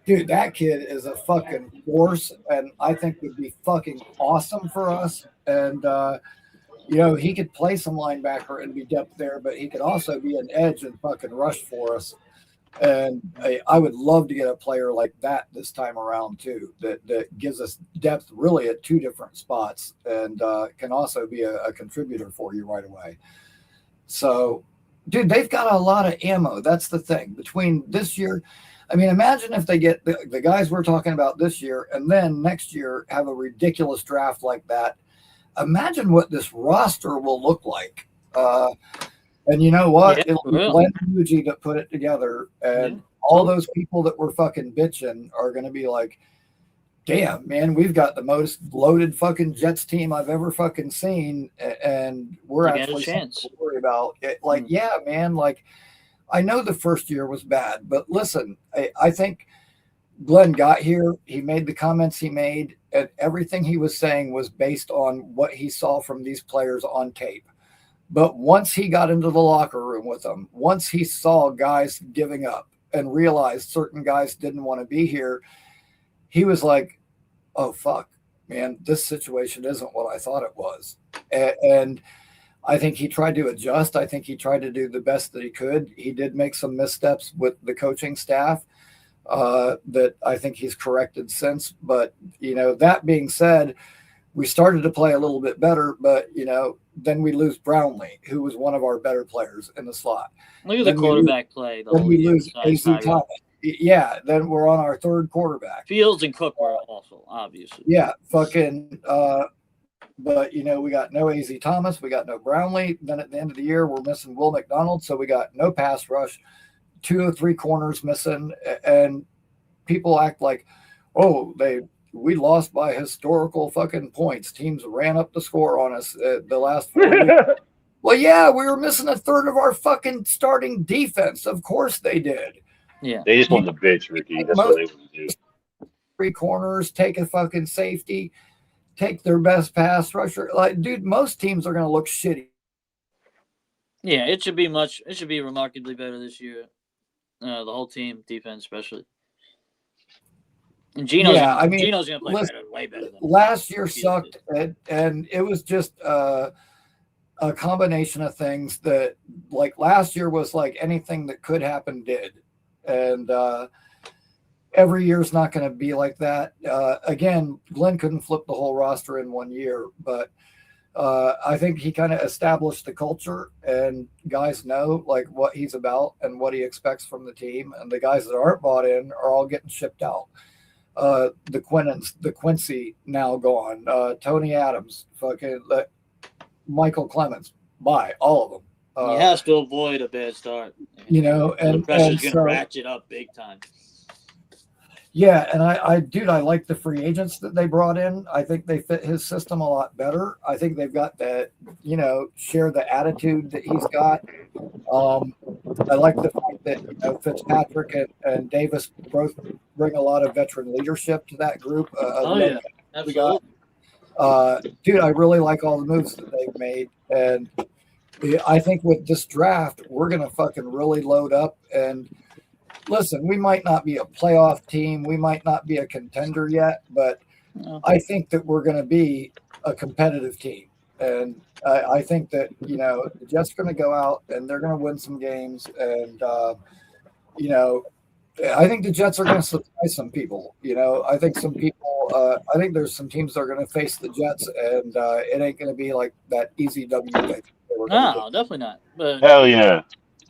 Dude, that kid is a fucking force, and I think would be fucking awesome for us. And he could play some linebacker and be depth there, but he could also be an edge and fucking rush for us. And I would love to get a player like that this time around too, that gives us depth really at 2 different spots and can also be a contributor for you right away. So, dude, they've got a lot of ammo. That's the thing. Between this year, I mean, imagine if they get the guys we're talking about this year and then next year have a ridiculous draft like that. Imagine what this roster will look like. And you know what? It'll be Glenn and Mougey that put it together. And all those people that were fucking bitching are going to be like, damn, man, we've got the most loaded fucking Jets team I've ever fucking seen. And we're actually something to worry about. Like, yeah, man, like, I know the first year was bad, but listen, I think Glenn got here. He made the comments he made, and everything he was saying was based on what he saw from these players on tape. But once he got into the locker room with them, once he saw guys giving up and realized certain guys didn't want to be here, he was like, oh, fuck, man, this situation isn't what I thought it was. And I think he tried to adjust. I think he tried to do the best that he could. He did make some missteps with the coaching staff that I think he's corrected since. But, that being said, we started to play a little bit better, but, then we lose Brownlee, who was one of our better players in the slot. Look at the quarterback play. Then we lose AC Thomas. Yeah, then we're on our 3rd quarterback. Fields and Cook were awful, obviously. Yeah, fucking but, we got no AZ Thomas. We got no Brownlee. Then at the end of the year, we're missing Will McDonald. So we got no pass rush, 2 or 3 corners missing. And people act like, oh, we lost by historical fucking points. Teams ran up the score on us the last 4 weeks. Well, yeah, we were missing a third of our fucking starting defense. Of course they did. Yeah. They just want the bitch, Ricky. That's what they want to do. 3 corners, take a fucking safety, take their best pass rusher. Like, dude, most teams are going to look shitty. Yeah, it should be remarkably better this year. The whole team, defense especially. And Geno's going to play way better than last year sucked, and it was just a combination of things that, like, last year was like anything that could happen did. And every year's not going to be like that. Again, Glenn couldn't flip the whole roster in 1 year, but I think he kind of established the culture, and guys know like what he's about and what he expects from the team. And the guys that aren't bought in are all getting shipped out. The Quincy now gone. Tony Adams, fucking Michael Clemens, bye, all of them. He has to avoid a bad start. And the pressure's going to ratchet up big time. Yeah, and I like the free agents that they brought in. I think they fit his system a lot better. I think they've got that, share the attitude that he's got. I like the fact that Fitzpatrick and Davis both bring a lot of veteran leadership to that group. Absolutely. Dude, I really like all the moves that they've made, and I think with this draft, we're going to fucking really load up. And listen, we might not be a playoff team. We might not be a contender yet, but I think that we're going to be a competitive team. And I think that, you know, the Jets are going to go out and they're going to win some games. And, you know, I think the Jets are going to surprise some people. You know, I think some people, I think there's some teams that are going to face the Jets, and it ain't going to be like that easy W. No, definitely not. But Hell yeah.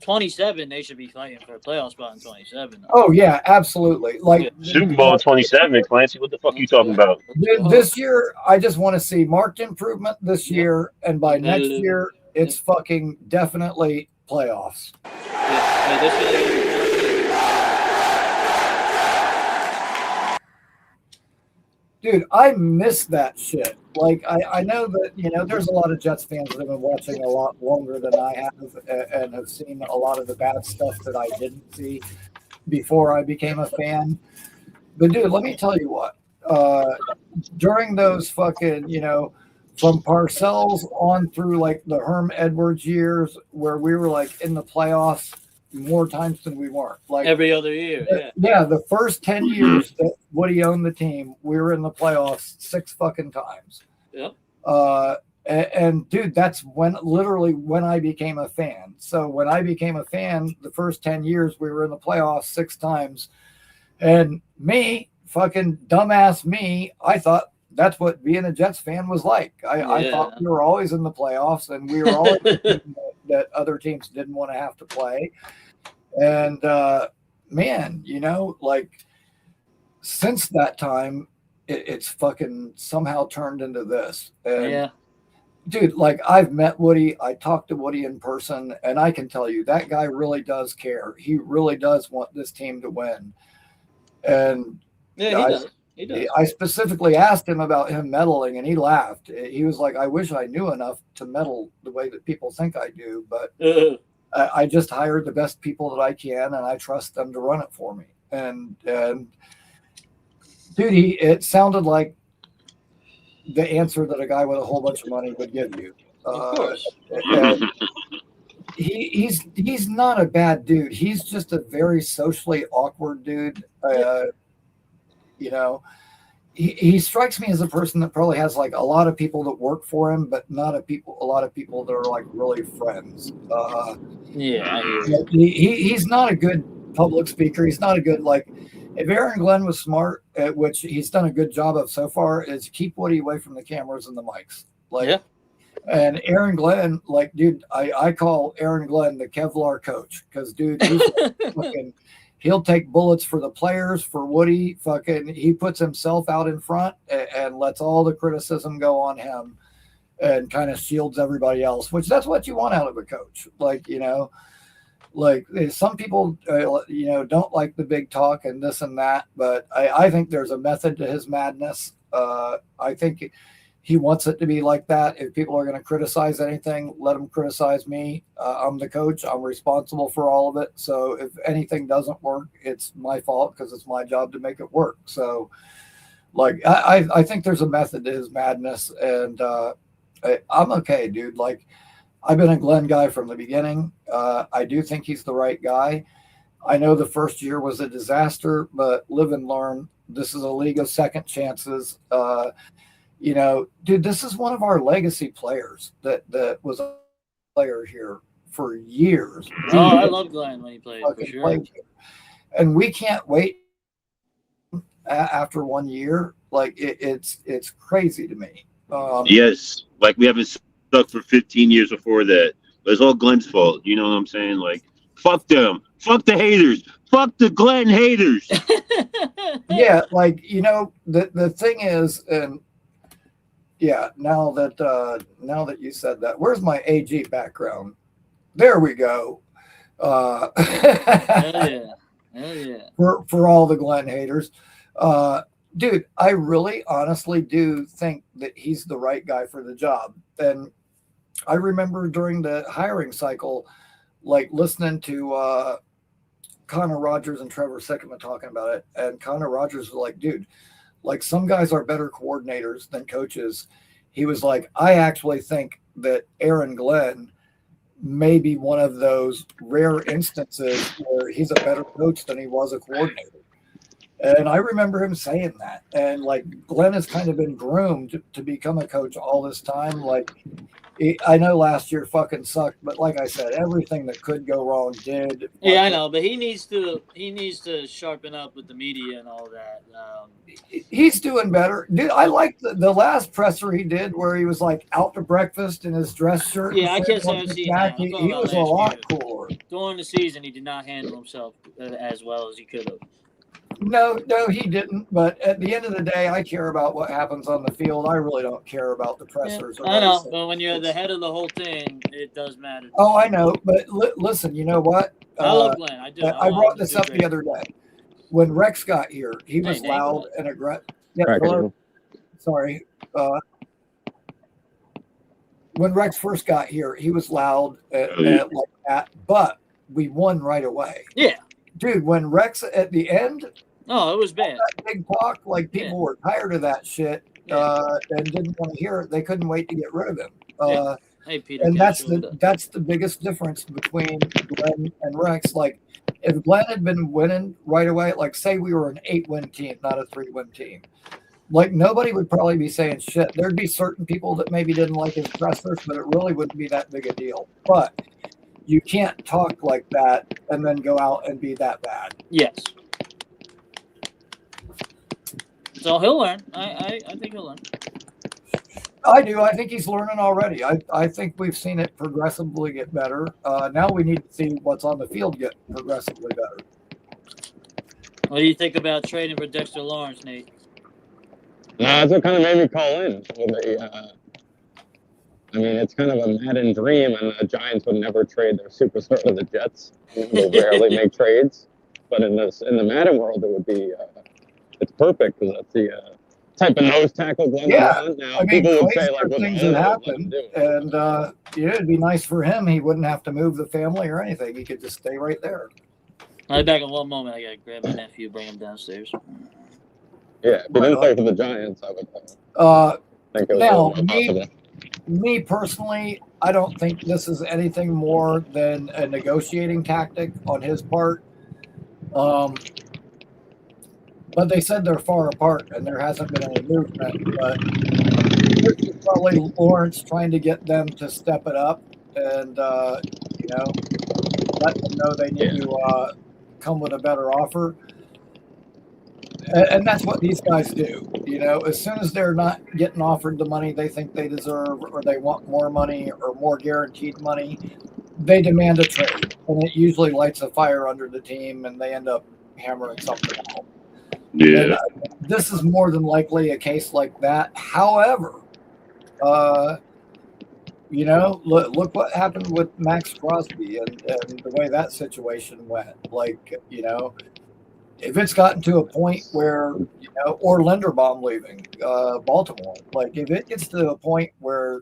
27, they should be fighting for a playoff spot in 27. Oh yeah, absolutely. Like Super Bowl 27, Clancy. What the fuck are you talking about? this year, I just want to see marked improvement this year, and by next year, it's fucking definitely playoffs. Dude, I miss that shit. Like, I know that, you know, there's a lot of Jets fans that have been watching a lot longer than I have and have seen a lot of the bad stuff that I didn't see before I became a fan. But, dude, let me tell you what. During those fucking, you know, from Parcells on through, like, the Herm Edwards years where we were, like, in the playoffs more times than we weren't. Like every other year, yeah. The first 10 years that Woody owned the team, we were in the playoffs 6 fucking times. Yep. And dude, that's literally when I became a fan. So when I became a fan, the first 10 years we were in the playoffs 6 times. And me, fucking dumbass me, I thought that's what being a Jets fan was like. I thought we were always in the playoffs, and we were always that other teams didn't want to have to play. And man, you know, like since that time, it's fucking somehow turned into this. And dude, like I've met Woody, I talked to Woody in person, and I can tell you that guy really does care. He really does want this team to win. And he does. He does. I specifically asked him about him meddling, and he laughed. He was like, I wish I knew enough to meddle the way that people think I do, but I just hired the best people that I can, and I trust them to run it for me. And dude, it sounded like the answer that a guy with a whole bunch of money would give you. Of course. He's not a bad dude. He's just a very socially awkward dude. You know, he strikes me as a person that probably has like a lot of people that work for him, but not a lot of people that are like really friends. He's not a good public speaker. He's not a good, like, if Aaron Glenn was smart, which he's done a good job of so far, is keep Woody away from the cameras and the mics. Like, and Aaron Glenn, like, dude, I call Aaron Glenn the Kevlar coach because, dude, he's fucking. He'll take bullets for the players, for Woody. Fucking, he puts himself out in front and lets all the criticism go on him, and kind of shields everybody else. Which that's what you want out of a coach. Like, you know, like some people, you know, don't like the big talk and this and that. But I think there's a method to his madness. I think he wants it to be like that. If people are going to criticize anything, let them criticize me. I'm the coach. I'm responsible for all of it. So if anything doesn't work, it's my fault because it's my job to make it work. So, like, I think there's a method to his madness, and I'm okay, dude. Like, I've been a Glenn guy from the beginning. I do think he's the right guy. I know the first year was a disaster, but live and learn. This is a league of second chances. You know, dude, this is one of our legacy players that was a player here for years. Oh, I love Glenn when he played, for sure. And we can't wait after 1 year. Like, it's crazy to me. Yes, like we haven't stuck for 15 years before that. But it's all Glenn's fault. You know what I'm saying? Like, fuck them. Fuck the haters. Fuck the Glenn haters. Yeah, like, you know, the thing is, and yeah, now that you said that, where's my AG background? There we go. Hell yeah. For all the Glenn haters. Dude, I really honestly do think that he's the right guy for the job. And I remember during the hiring cycle, like listening to Connor Rogers and Trevor Sikkema talking about it. And Connor Rogers was like, dude, like some guys are better coordinators than coaches. He was like, I actually think that Aaron Glenn may be one of those rare instances where he's a better coach than he was a coordinator. And I remember him saying that. And like Glenn has kind of been groomed to become a coach all this time. Like I know last year fucking sucked, but like I said, everything that could go wrong did. Yeah, I know, but he needs to sharpen up with the media and all that. He's doing better, dude. I like the last presser he did where he was like out to breakfast in his dress shirt. Yeah, I guess I've seen that. He was a lot cooler. During the season, he did not handle himself as well as he could have. No, he didn't. But at the end of the day, I care about what happens on the field. I really don't care about the pressers. Yeah, I know, but when you're the head of the whole thing, it does matter. Oh, I know. But listen, you know what? I love Glenn. I do. I brought this up the other day. When Rex got here, he was loud and aggressive. Yeah, sorry. When Rex first got here, he was loud like that, but we won right away. Yeah. Dude, when Rex at the end, it was bad. That big talk, like people were tired of that shit and didn't want to hear it. They couldn't wait to get rid of him. Hey, Peter, and that's the biggest difference between Glenn and Rex. Like, if Glenn had been winning right away, like say we were an 8-win team, not a 3-win team, like nobody would probably be saying shit. There'd be certain people that maybe didn't like his pressers, but it really wouldn't be that big a deal. But you can't talk like that and then go out and be that bad. Yes. So he'll learn. I think he'll learn. I do. I think he's learning already. I think we've seen it progressively get better. Now we need to see what's on the field get progressively better. What do you think about trading for Dexter Lawrence, Nate? That's what kind of made me call in. I mean, it's kind of a Madden dream, and the Giants would never trade their superstar to the Jets. They rarely make trades. But in the Madden world, it would be it's perfect because that's the type of nose tackle Glenn now. I mean, people would say like things that happened, and it'd be nice for him. He wouldn't have to move the family or anything. He could just stay right there. I'll be back in one moment. I gotta grab my nephew, bring him downstairs. Yeah, if he didn't play for the Giants, I would think it was possible. Me personally, I don't think this is anything more than a negotiating tactic on his part. But they said they're far apart and there hasn't been any movement. But this is probably Lawrence trying to get them to step it up and, let them know they need to come with a better offer. And that's what these guys do. As soon as they're not getting offered the money they think they deserve, or they want more money or more guaranteed money, they demand a trade. And it usually lights a fire under the team and they end up hammering something out. Yeah. And, this is more than likely a case like that. However, look what happened with Max Crosby and the way that situation went. Like, if it's gotten to a point where, or Linderbaum leaving Baltimore, like if it gets to a point where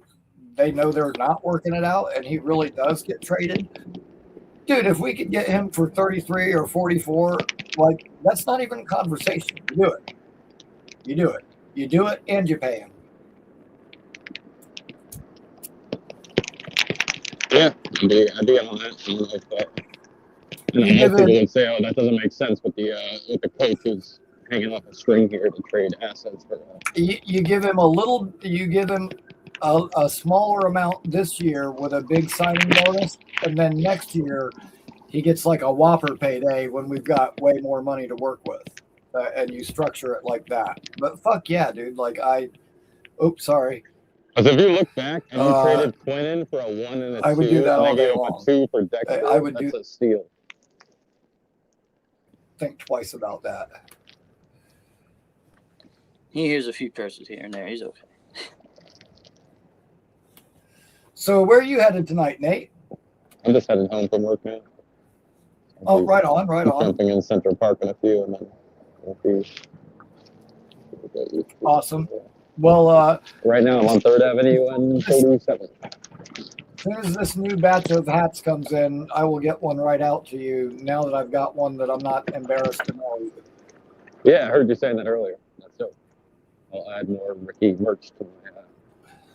they know they're not working it out and he really does get traded, dude, if we could get him for 33 or 44, like that's not even a conversation. You do it. You do it and you pay him. Yeah, I'd be on that. And I know people would say, "Oh, that doesn't make sense." With the coach who's hanging off a string here to trade assets for. You give him a smaller amount this year with a big signing bonus, and then next year he gets like a whopper payday when we've got way more money to work with, and you structure it like that. But fuck yeah, dude! Like sorry. Because if you look back and you traded Quinnen for a 1 and a 2, I would do that all day long. A 2 for Dexter, that's a steal. Think twice about that. He hears a few curses here and there. He's okay. So where are you headed tonight, Nate? I'm just heading home from work now. Oh, right on. Jumping in Central Park in a few, and then we'll be awesome. Well, right now I'm on 3rd Avenue and 37th. As soon as this new batch of hats comes in, I will get one right out to you now that I've got one that I'm not embarrassed to know. Yeah, I heard you saying that earlier. That's dope. I'll add more Ricky merch to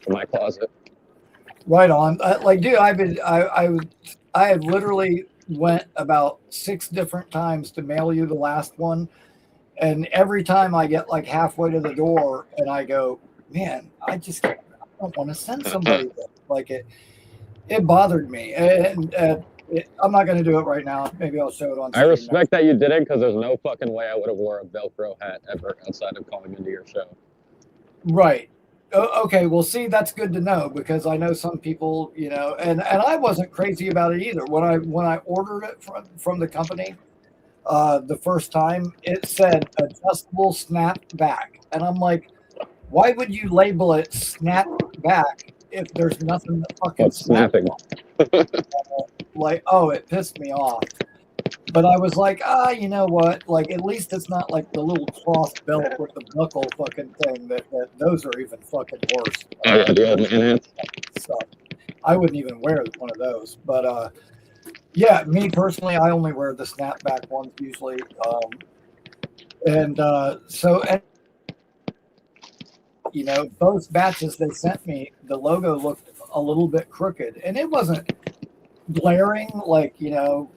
my closet. Right on. Dude, I have literally went about 6 different times to mail you the last one, And every time I get like halfway to the door and I go, man, I don't want to send somebody this. Like it bothered me. And I'm not going to do it right now. Maybe I'll show it on I respect that you didn't, because there's no fucking way I would have wore a Velcro hat ever outside of calling into your show. Right. Okay. Well, see, that's good to know, because I know some people, you know, and I wasn't crazy about it either. When I ordered it from the company, the first time, it said adjustable snap back, and I'm like, why would you label it snap back if there's nothing that fucking snapping? Like, oh, it pissed me off. But I was like, you know what? Like, at least it's not like the little cloth belt with the buckle fucking thing. That those are even fucking worse. Oh yeah, the old man hats. So I wouldn't even wear one of those. But yeah, me personally, I only wear the snapback ones usually. So you know, both batches they sent me, the logo looked a little bit crooked, and it wasn't glaring like, you know,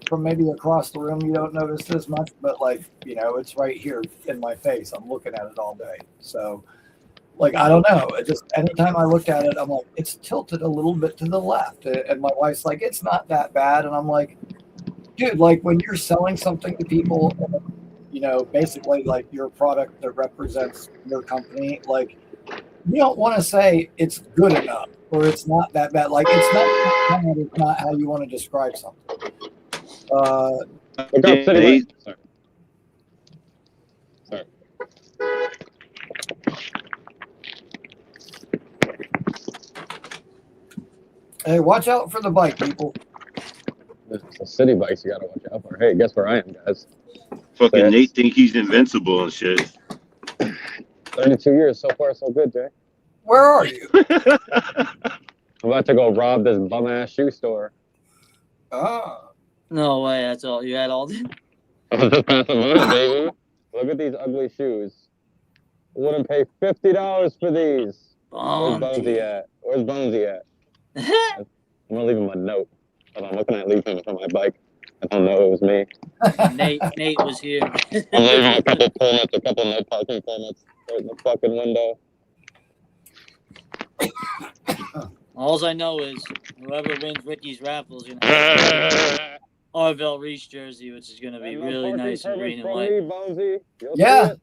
from maybe across the room you don't notice as much, but like, you know, it's right here in my face. I'm looking at it all day. So like, I don't know. It just, anytime I looked at it, I'm like, it's tilted a little bit to the left. And my wife's like, it's not that bad. And I'm like, dude, like when you're selling something to people, you know, basically like your product that represents your company, like you don't want to say it's good enough or it's not that bad. Like it's not how you want to describe something. Sorry. Hey, watch out for the bike, people. It's the city bikes you gotta watch out for. Hey, guess where I am, guys? Fucking Nate think he's invincible and shit. 32 years, so far so good, Jay. Where are you? I'm about to go rob this bum ass shoe store. No way, that's all you had all day. Baby. Look at these ugly shoes. I wouldn't pay $50 for these. Where's Bonesy at? Where's Bonesy at? I'm gonna leave him a note. Hold on, I'm looking at leaving him on my bike. I don't know it was me. Nate was here. I'm leaving a couple permits, a couple no parking permits right in the fucking window. All I know is whoever wins Ricky's raffles, you know, Arvell Reese jersey, which is going to be really nice and green and white. Yeah.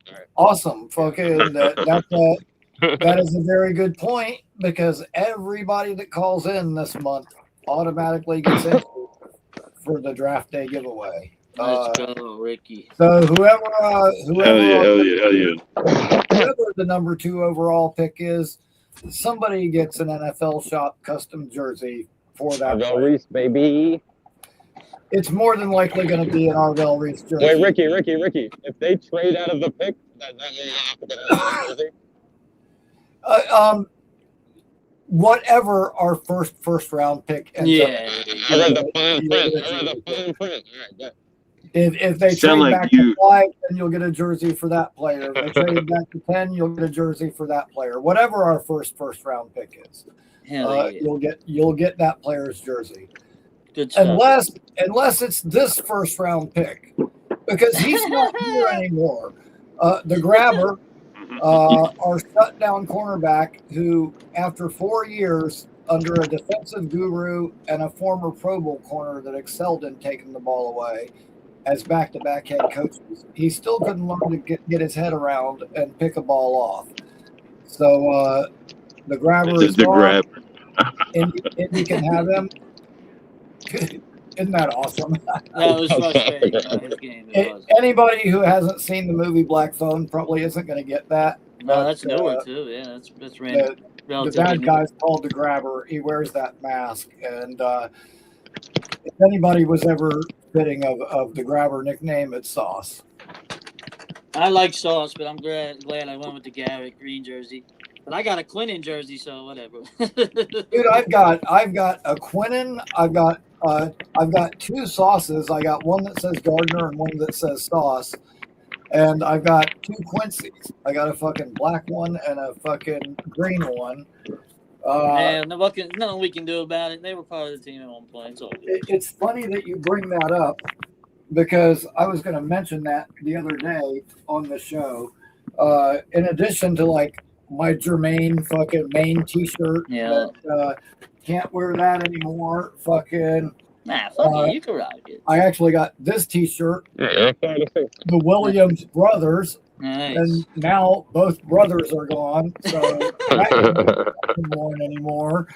Right. Awesome. Fucking that is a very good point, because everybody that calls in this month automatically gets in for the draft day giveaway. Let's go, Ricky. So whoever hell yeah. Whoever the number 2 overall pick is, somebody gets an NFL Shop custom jersey for that. Arvell Reese, baby. It's more than likely going to be an Arvell Reese jersey. Wait, Ricky. If they trade out of the pick, that means you have to get another jersey? Whatever our first round pick ends up. I read the fine print. All right, if they trade back to 5, then you'll get a jersey for that player. If they trade back to 10, you'll get a jersey for that player. Whatever our first round pick is, you'll get that player's jersey. Good stuff. Unless it's this first round pick, because he's not here anymore. The grabber, our shutdown cornerback, who after 4 years under a defensive guru and a former Pro Bowl corner that excelled in taking the ball away as back-to-back head coaches, he still couldn't learn to get his head around and pick a ball off. So the grabber is gone, and you can have him. Isn't that awesome? That was frustrating. Anybody who hasn't seen the movie Black Phone probably isn't going to get that. No, that's newer too. Yeah, that's random. The bad guy's called the grabber. He wears that mask, and if anybody was ever fitting of the grabber nickname, it's Sauce. I like Sauce, but I'm glad I went with the Garrett green jersey. But I got a Quinnen jersey, so whatever. Dude, I've got a Quinnen. I've got 2 Sauces. I got one that says Gardner and one that says Sauce. And I've got 2 Quincy's. I got a fucking black one and a fucking green one. Man, nothing we can do about it. They were part of the team at one point. It's all good. It's funny that you bring that up, because I was going to mention that the other day on the show. In addition to like my Jermaine fucking Maine T-shirt, that can't wear that anymore. Fucking. Nah, fuck it, you can rock it. I actually got this T-shirt, Yeah, the Williams brothers, nice. and now both brothers are gone, so that can't be worn anymore.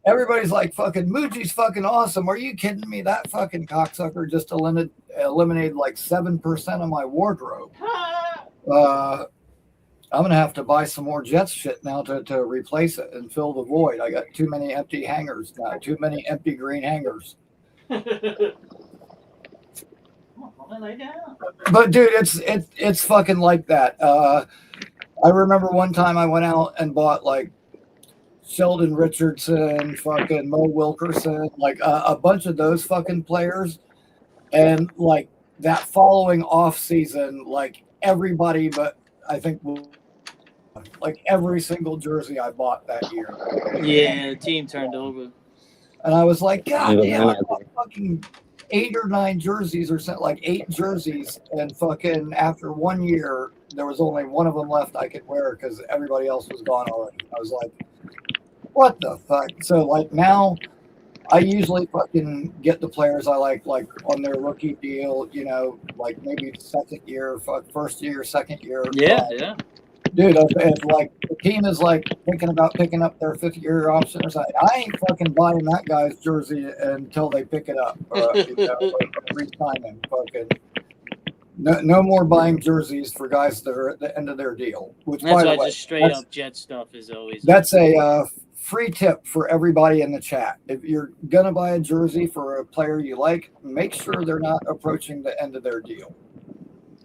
Everybody's like, fucking Mougey's fucking awesome. Are you kidding me? That fucking cocksucker just eliminated like 7% of my wardrobe. I'm gonna have to buy some more Jets shit now to replace it and fill the void. I got too many empty hangers now, too many empty green hangers. But dude, it's fucking like that. I remember one time I went out and bought like Sheldon Richardson, fucking Mo Wilkerson, like a bunch of those fucking players, and like that following off season, like everybody, but I think like every single jersey I bought that year. Yeah, the team turned over. And I was like, God damn, I bought fucking 8 or 9 jerseys or something, like 8 jerseys. And fucking after 1 year, there was only one of them left I could wear because everybody else was gone already. I was like, what the fuck? So like now I usually fucking get the players I like on their rookie deal, you know, like maybe second year, first year, second year. Yeah. Dude, if like the team is like thinking about picking up their 5th-year option or something, I ain't fucking buying that guy's jersey until they pick it up. You know, or re-sign him. Fucking no more buying jerseys for guys that are at the end of their deal. Which, that's by the why way, just straight up Jet stuff is always. That's a free tip for everybody in the chat. If you're gonna buy a jersey for a player you like, make sure they're not approaching the end of their deal.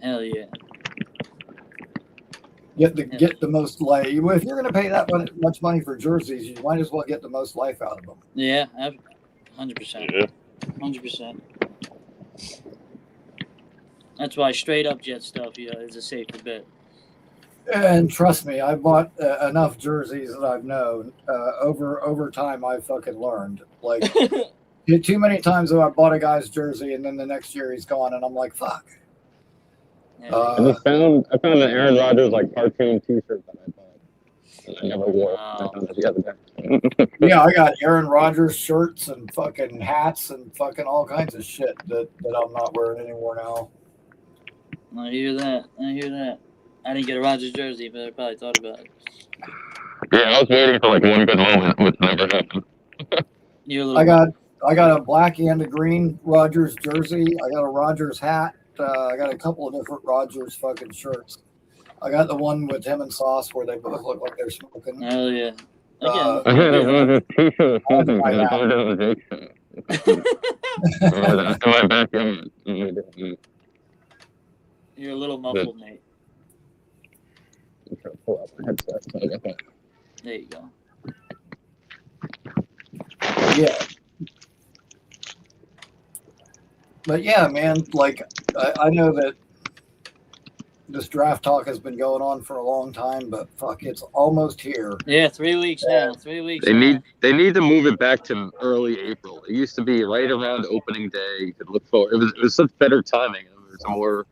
Hell yeah. Get the most life. If you're going to pay that much money for jerseys, you might as well get the most life out of them. Yeah, 100%. 100%. That's why straight up Jet stuff, is a safer bet. And trust me, I bought enough jerseys that I've known. Over time, I've fucking learned. Like too many times that I bought a guy's jersey and then the next year he's gone, and I'm like, fuck. I found an Aaron Rodgers like cartoon T-shirt that I bought, and I never wore it. I found it the other day. Yeah, I got Aaron Rodgers shirts and fucking hats and fucking all kinds of shit that I'm not wearing anymore now. I hear that. I didn't get a Rodgers jersey, but I probably thought about it. Yeah, I was waiting for like one good moment, which never happened. I got a black and a green Rodgers jersey. I got a Rodgers hat. I got a couple of different Rodgers fucking shirts. I got the one with him and Sauce where they both look like they're smoking. Oh yeah. I had a Rodgers T-shirt. In my backyard. You're a little muffled, Nate. I'm trying to pull out my headset. So I got that. There you go. Yeah. But yeah, man, like I know that this draft talk has been going on for a long time, but fuck, it's almost here. Yeah, 3 weeks now. 3 weeks. They need to move it back to early April. It used to be right around opening day. You could look forward. It was such better timing. It was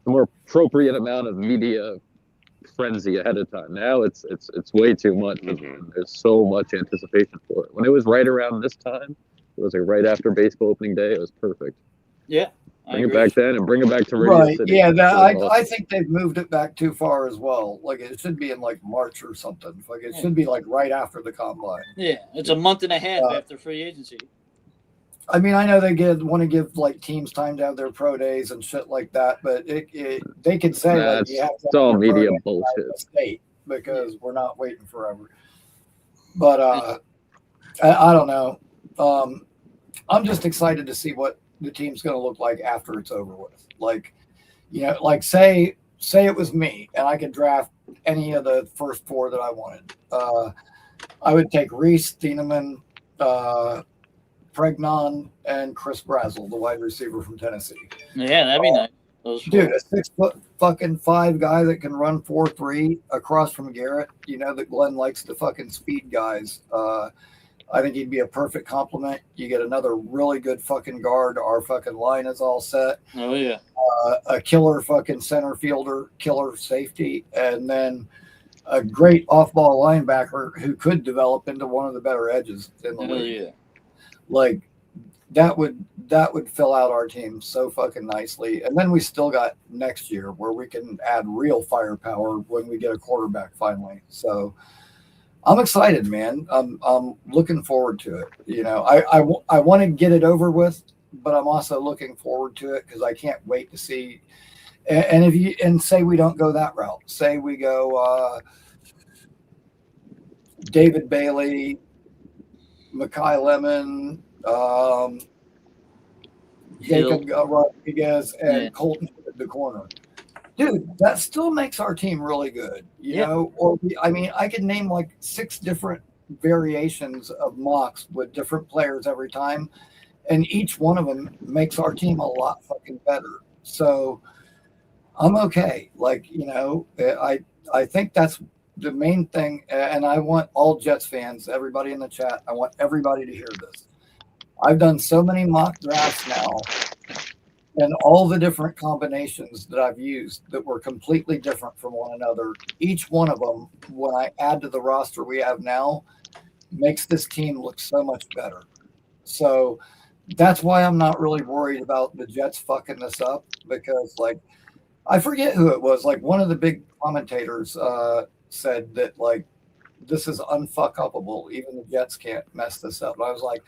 a more appropriate amount of media frenzy ahead of time. Now it's way too much. Mm-hmm. There's so much anticipation for it. When it was right around this time, it was like right after baseball opening day. It was perfect. Yeah. Bring it back then and bring it back to Radio right. City. Yeah, I think they've moved it back too far as well. Like it should be in like March or something. Like it should be like right after the combine. Yeah, it's a month and a half after free agency. I mean, I know they want to give like teams time to have their pro days and shit like that, but they could say like you have to it's all media bullshit. State because we're not waiting forever. But I don't know. I'm just excited to see what the team's going to look like after it's over with. Like, you know, like say it was me and I could draft any of the first 4 that I wanted. I would take Reese, Thieneman, Pregnon, and Chris Brazel, the wide receiver from Tennessee. Yeah, that'd be nice. Dude, a 6'5" guy that can run 4.3 across from Garrett. You know that Glenn likes the fucking speed guys. I think he'd be a perfect complement. You get another really good fucking guard. Our fucking line is all set. Oh yeah. A killer fucking center fielder, killer safety, and then a great off-ball linebacker who could develop into one of the better edges in the league. Yeah. Like that would fill out our team so fucking nicely. And then we still got next year where we can add real firepower when we get a quarterback finally. So I'm excited, man. I'm looking forward to it. You know, I want to get it over with, but I'm also looking forward to it because I can't wait to see. And if you say we don't go that route, say we go David Bailey, Mekhi Lemon, Jacob Rodriguez, and Colton at the corner. Dude, that still makes our team really good, you know? Or I could name like 6 different variations of mocks with different players every time, and each one of them makes our team a lot fucking better. So I'm okay. Like, you know, I think that's the main thing, and I want all Jets fans, everybody in the chat, I want everybody to hear this. I've done so many mock drafts now, and all the different combinations that I've used that were completely different from one another, each one of them, when I add to the roster we have now, makes this team look so much better. So that's why I'm not really worried about the Jets fucking this up, because, like, I forget who it was. Like, one of the big commentators said that, like, this is unfuck-upable. Even the Jets can't mess this up. And I was like,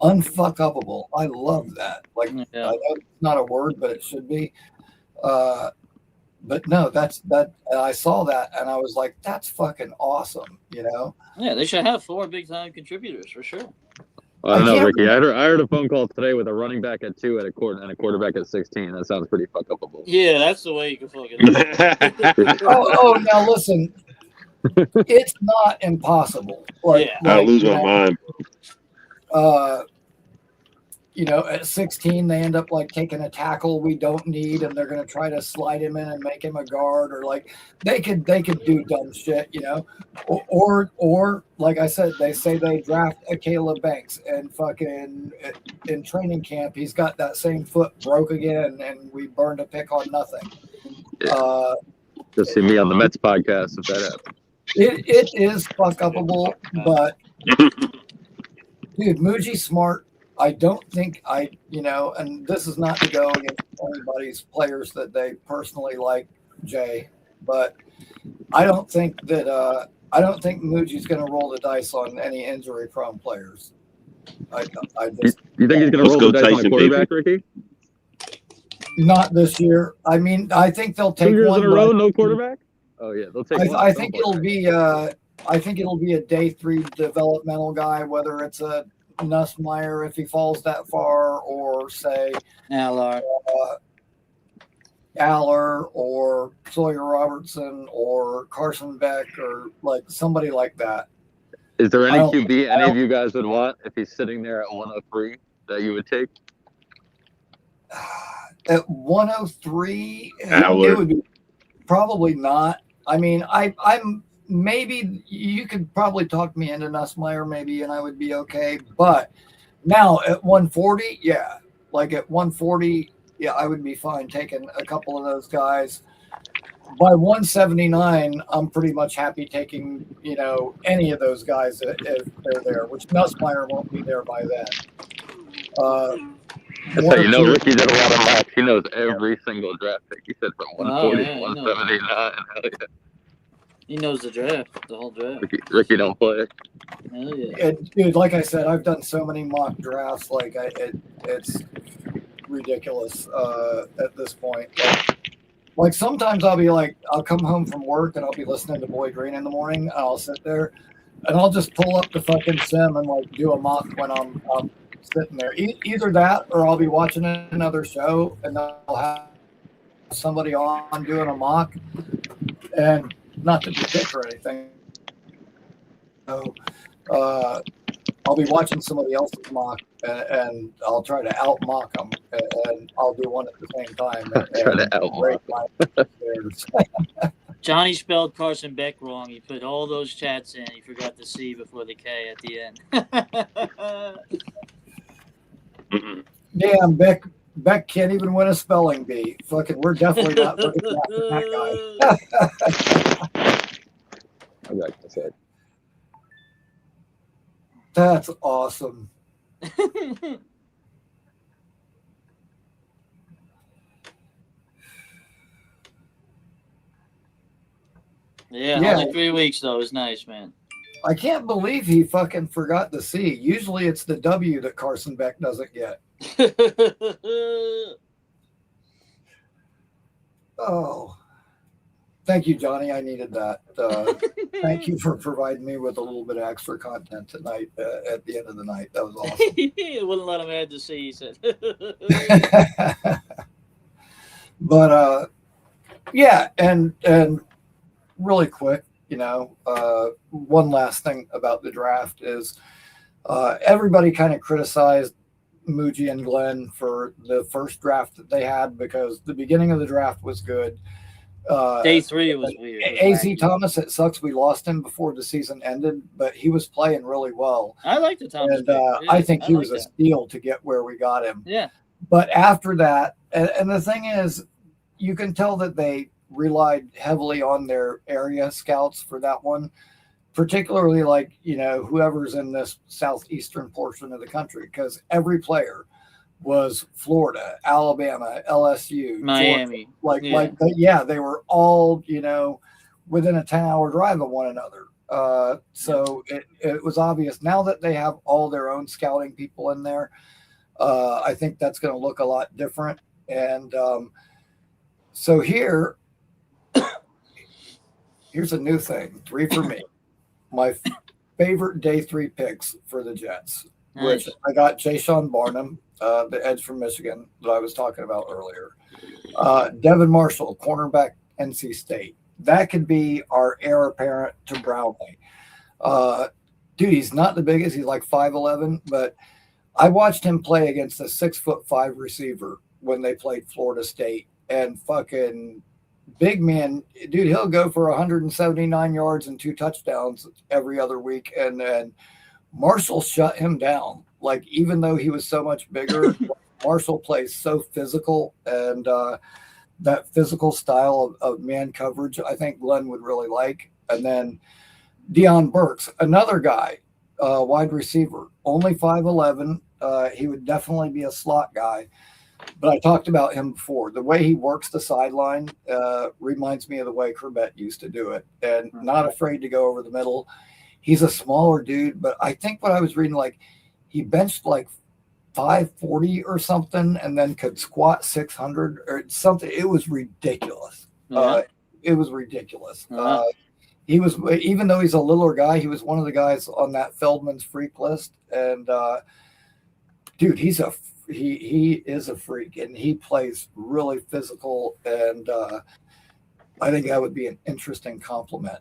unfuck-upable. I love that. Like, I know it's not a word, but it should be. But no, that's that. I saw that, and I was like, that's fucking awesome, you know? Yeah, they should have 4 big-time contributors for sure. Well, I don't know, Ricky. I heard a phone call today with a running back at 2 and a quarterback at 16. That sounds pretty fuck-upable. Yeah, that's the way you can fuck it up. Now listen. It's not impossible. Like, I'll lose my mind. You know, at 16, they end up like taking a tackle we don't need, and they're going to try to slide him in and make him a guard, or like they could do dumb shit, you know, or like I said, they say they draft a Caleb Banks, and fucking in training camp he's got that same foot broke again, and we burned a pick on nothing. Yeah. Just see me on the Mets podcast if that happens. It is fuck-upable, but dude, Mougey's smart. I don't think you know, and this is not to go against anybody's players that they personally like, Jay, but I don't think Mougey's going to roll the dice on any injury-prone players. I just. You think he's going to roll the dice on a quarterback, Ricky? Not this year. I mean, I think they'll take 2 years one in a row, no quarterback. Oh yeah, they'll take. I think it'll be. I think it'll be a day 3 developmental guy, whether it's a Nussmeier if he falls that far, or say Aller or Sawyer Robertson or Carson Beck, or like somebody like that. Is there any QB any of you guys would want if he's sitting there at 103 that you would take? At 103, it would be probably not. I mean, I'm maybe you could probably talk me into Nussmeier maybe, and I would be okay. But now at 140, yeah, like at 140, yeah, I would be fine taking a couple of those guys. By 179, I'm pretty much happy taking, you know, any of those guys if they're there, which Nussmeier won't be there by then. That's how you know Ricky did a lot of math. He knows every single draft pick. He said from 140 to 179. Hell yeah. He knows the draft, the whole draft. Ricky don't play. Hell yeah. Dude, like I said, I've done so many mock drafts. Like it's ridiculous at this point. Like sometimes I'll come home from work and I'll be listening to Boyd Green in the morning, and I'll sit there and I'll just pull up the fucking sim and like do a mock when I'm sitting there. Either that, or I'll be watching another show and I'll have somebody on doing a mock, and not to be dick or anything. So I'll be watching somebody else's mock and I'll try to out mock them, and I'll do one at the same time. Try to out mock. Johnny spelled Carson Beck wrong. He put all those chats in. He forgot the C before the K at the end. Damn, Beck can't even win a spelling bee. Fucking, we're definitely not looking after that guy. That's it. That's awesome. Yeah, only 3 weeks though. It was nice, man. I can't believe he fucking forgot the C. Usually it's the W that Carson Beck doesn't get. Oh, thank you, Johnny. I needed that. Thank you for providing me with a little bit of extra content tonight at the end of the night. That was awesome. It wouldn't let him add the C, he said. But yeah, and really quick, one last thing about the draft is everybody kind of criticized Mougey and Glenn for the first draft that they had because the beginning of the draft was good. Day 3 was weird. A.Z. Thomas, it sucks we lost him before the season ended, but he was playing really well. I like the Thomas. And I think he was a steal to get where we got him. Yeah. But after that, and the thing is, you can tell that they relied heavily on their area scouts for that one, particularly whoever's in this southeastern portion of the country, because every player was Florida, Alabama, LSU, Miami. Georgia. They were all, within a 10-hour drive of one another. So it was obvious now that they have all their own scouting people in there. I think that's going to look a lot different. And so here's a new thing. 3 for me. My favorite day 3 picks for the Jets, which I got Jayshon Barnum, the edge from Michigan that I was talking about earlier. Devin Marshall, cornerback, NC State. That could be our heir apparent to Brownlee. Dude, he's not the biggest. He's like 5'11", but I watched him play against a 6'5" receiver when they played Florida State, and fucking big man, dude, he'll go for 179 yards and 2 touchdowns every other week. And then Marshall shut him down. Like, even though he was so much bigger, Marshall plays so physical, and that physical style of man coverage, I think Glenn would really like. And then Deion Burks, another guy, wide receiver, only 5'11". He would definitely be a slot guy. But I talked about him before. The way he works the sideline reminds me of the way Corbett used to do it, and not afraid to go over the middle. He's a smaller dude, but I think what I was reading, he benched 540 or something, and then could squat 600 or something. It was ridiculous. It was ridiculous. He was, even though he's a littler guy, he was one of the guys on that Feldman's freak list. And dude, he is a freak, and he plays really physical. And I think that would be an interesting compliment.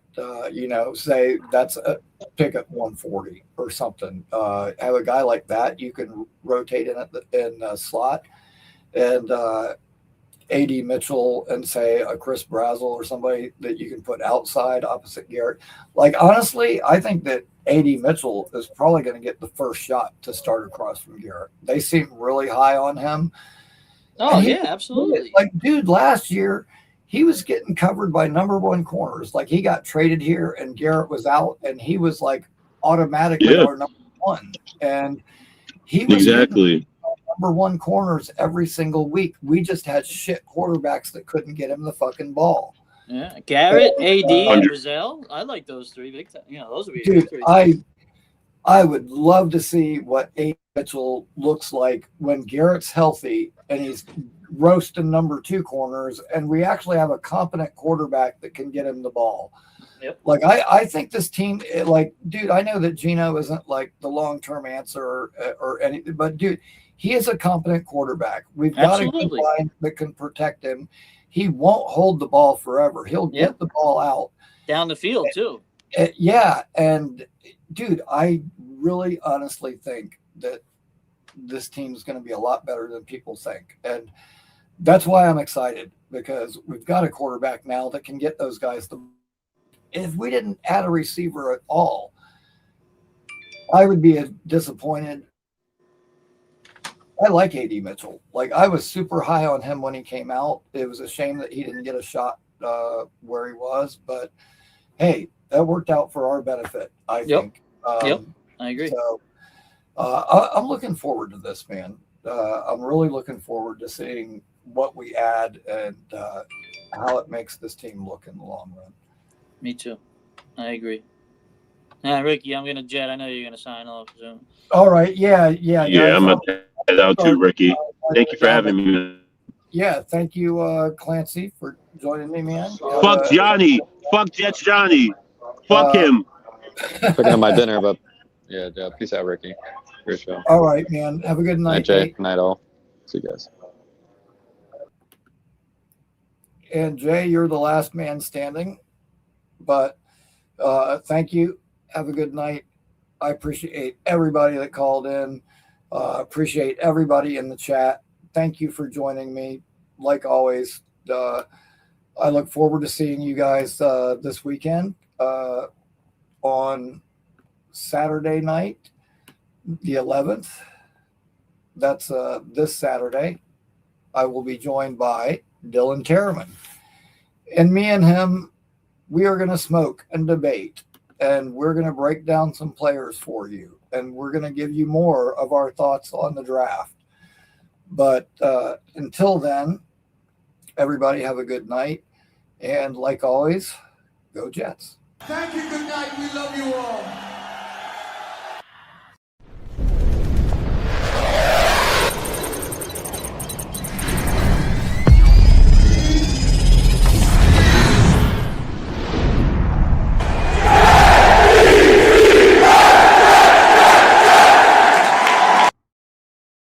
Say that's a pick at 140 or something. Have a guy like that you can rotate in a slot, and A.D. Mitchell and say a Chris Brazel or somebody that you can put outside opposite Garrett. Honestly, I think that A.D. Mitchell is probably going to get the first shot to start across from Garrett. They seem really high on him. Oh, yeah, absolutely. Dude, last year he was getting covered by number 1 corners. He got traded here and Garrett was out, and he was automatically our number 1. And he was exactly number 1 corners every single week. We just had shit quarterbacks that couldn't get him the fucking ball. Yeah, Garrett, AD, and Brazell. I like those 3 big time. Those would be dude. 3. I would love to see what A. Mitchell looks like when Garrett's healthy and he's roasting number 2 corners, and we actually have a competent quarterback that can get him the ball. Yep. I think this team, dude, I know that Geno isn't the long-term answer or anything, but dude, he is a competent quarterback. We've got a good line that can protect him. He won't hold the ball forever. He'll get the ball out. Down the field, too. Yeah. And, dude, I really honestly think that this team is going to be a lot better than people think. And that's why I'm excited, because we've got a quarterback now that can get those guys the. If we didn't add a receiver at all, I would be disappointed. I like AD Mitchell. Like, I was super high on him when he came out. It was a shame that he didn't get a shot where he was, but hey, that worked out for our benefit, I think. Yep, I agree. So I'm looking forward to this, man. I'm really looking forward to seeing what we add and how it makes this team look in the long run. Me too. I agree. Ricky, I'm going to jet. I know you're going to sign off soon. All right. Yeah. Yeah, I'm going to head out too, Ricky. Thank you for having me. Yeah, thank you, Clancy, for joining me, man. Fuck Johnny. Fuck Jets Johnny. Fuck him. Picking up my dinner, but yeah, peace out, Ricky. Great show. All right, man. Have a good night. Night, Jay. Night, all. See you guys. And Jay, you're the last man standing, but thank you. Have a good night. I appreciate everybody that called in. Appreciate everybody in the chat. Thank you for joining me. Like always, I look forward to seeing you guys this weekend on Saturday night, the 11th. That's this Saturday. I will be joined by Dylan Terriman. And me and him, we are going to smoke and debate. And we're going to break down some players for you. And we're going to give you more of our thoughts on the draft. But until then, everybody have a good night. And like always, go Jets. Thank you. Good night. We love you all.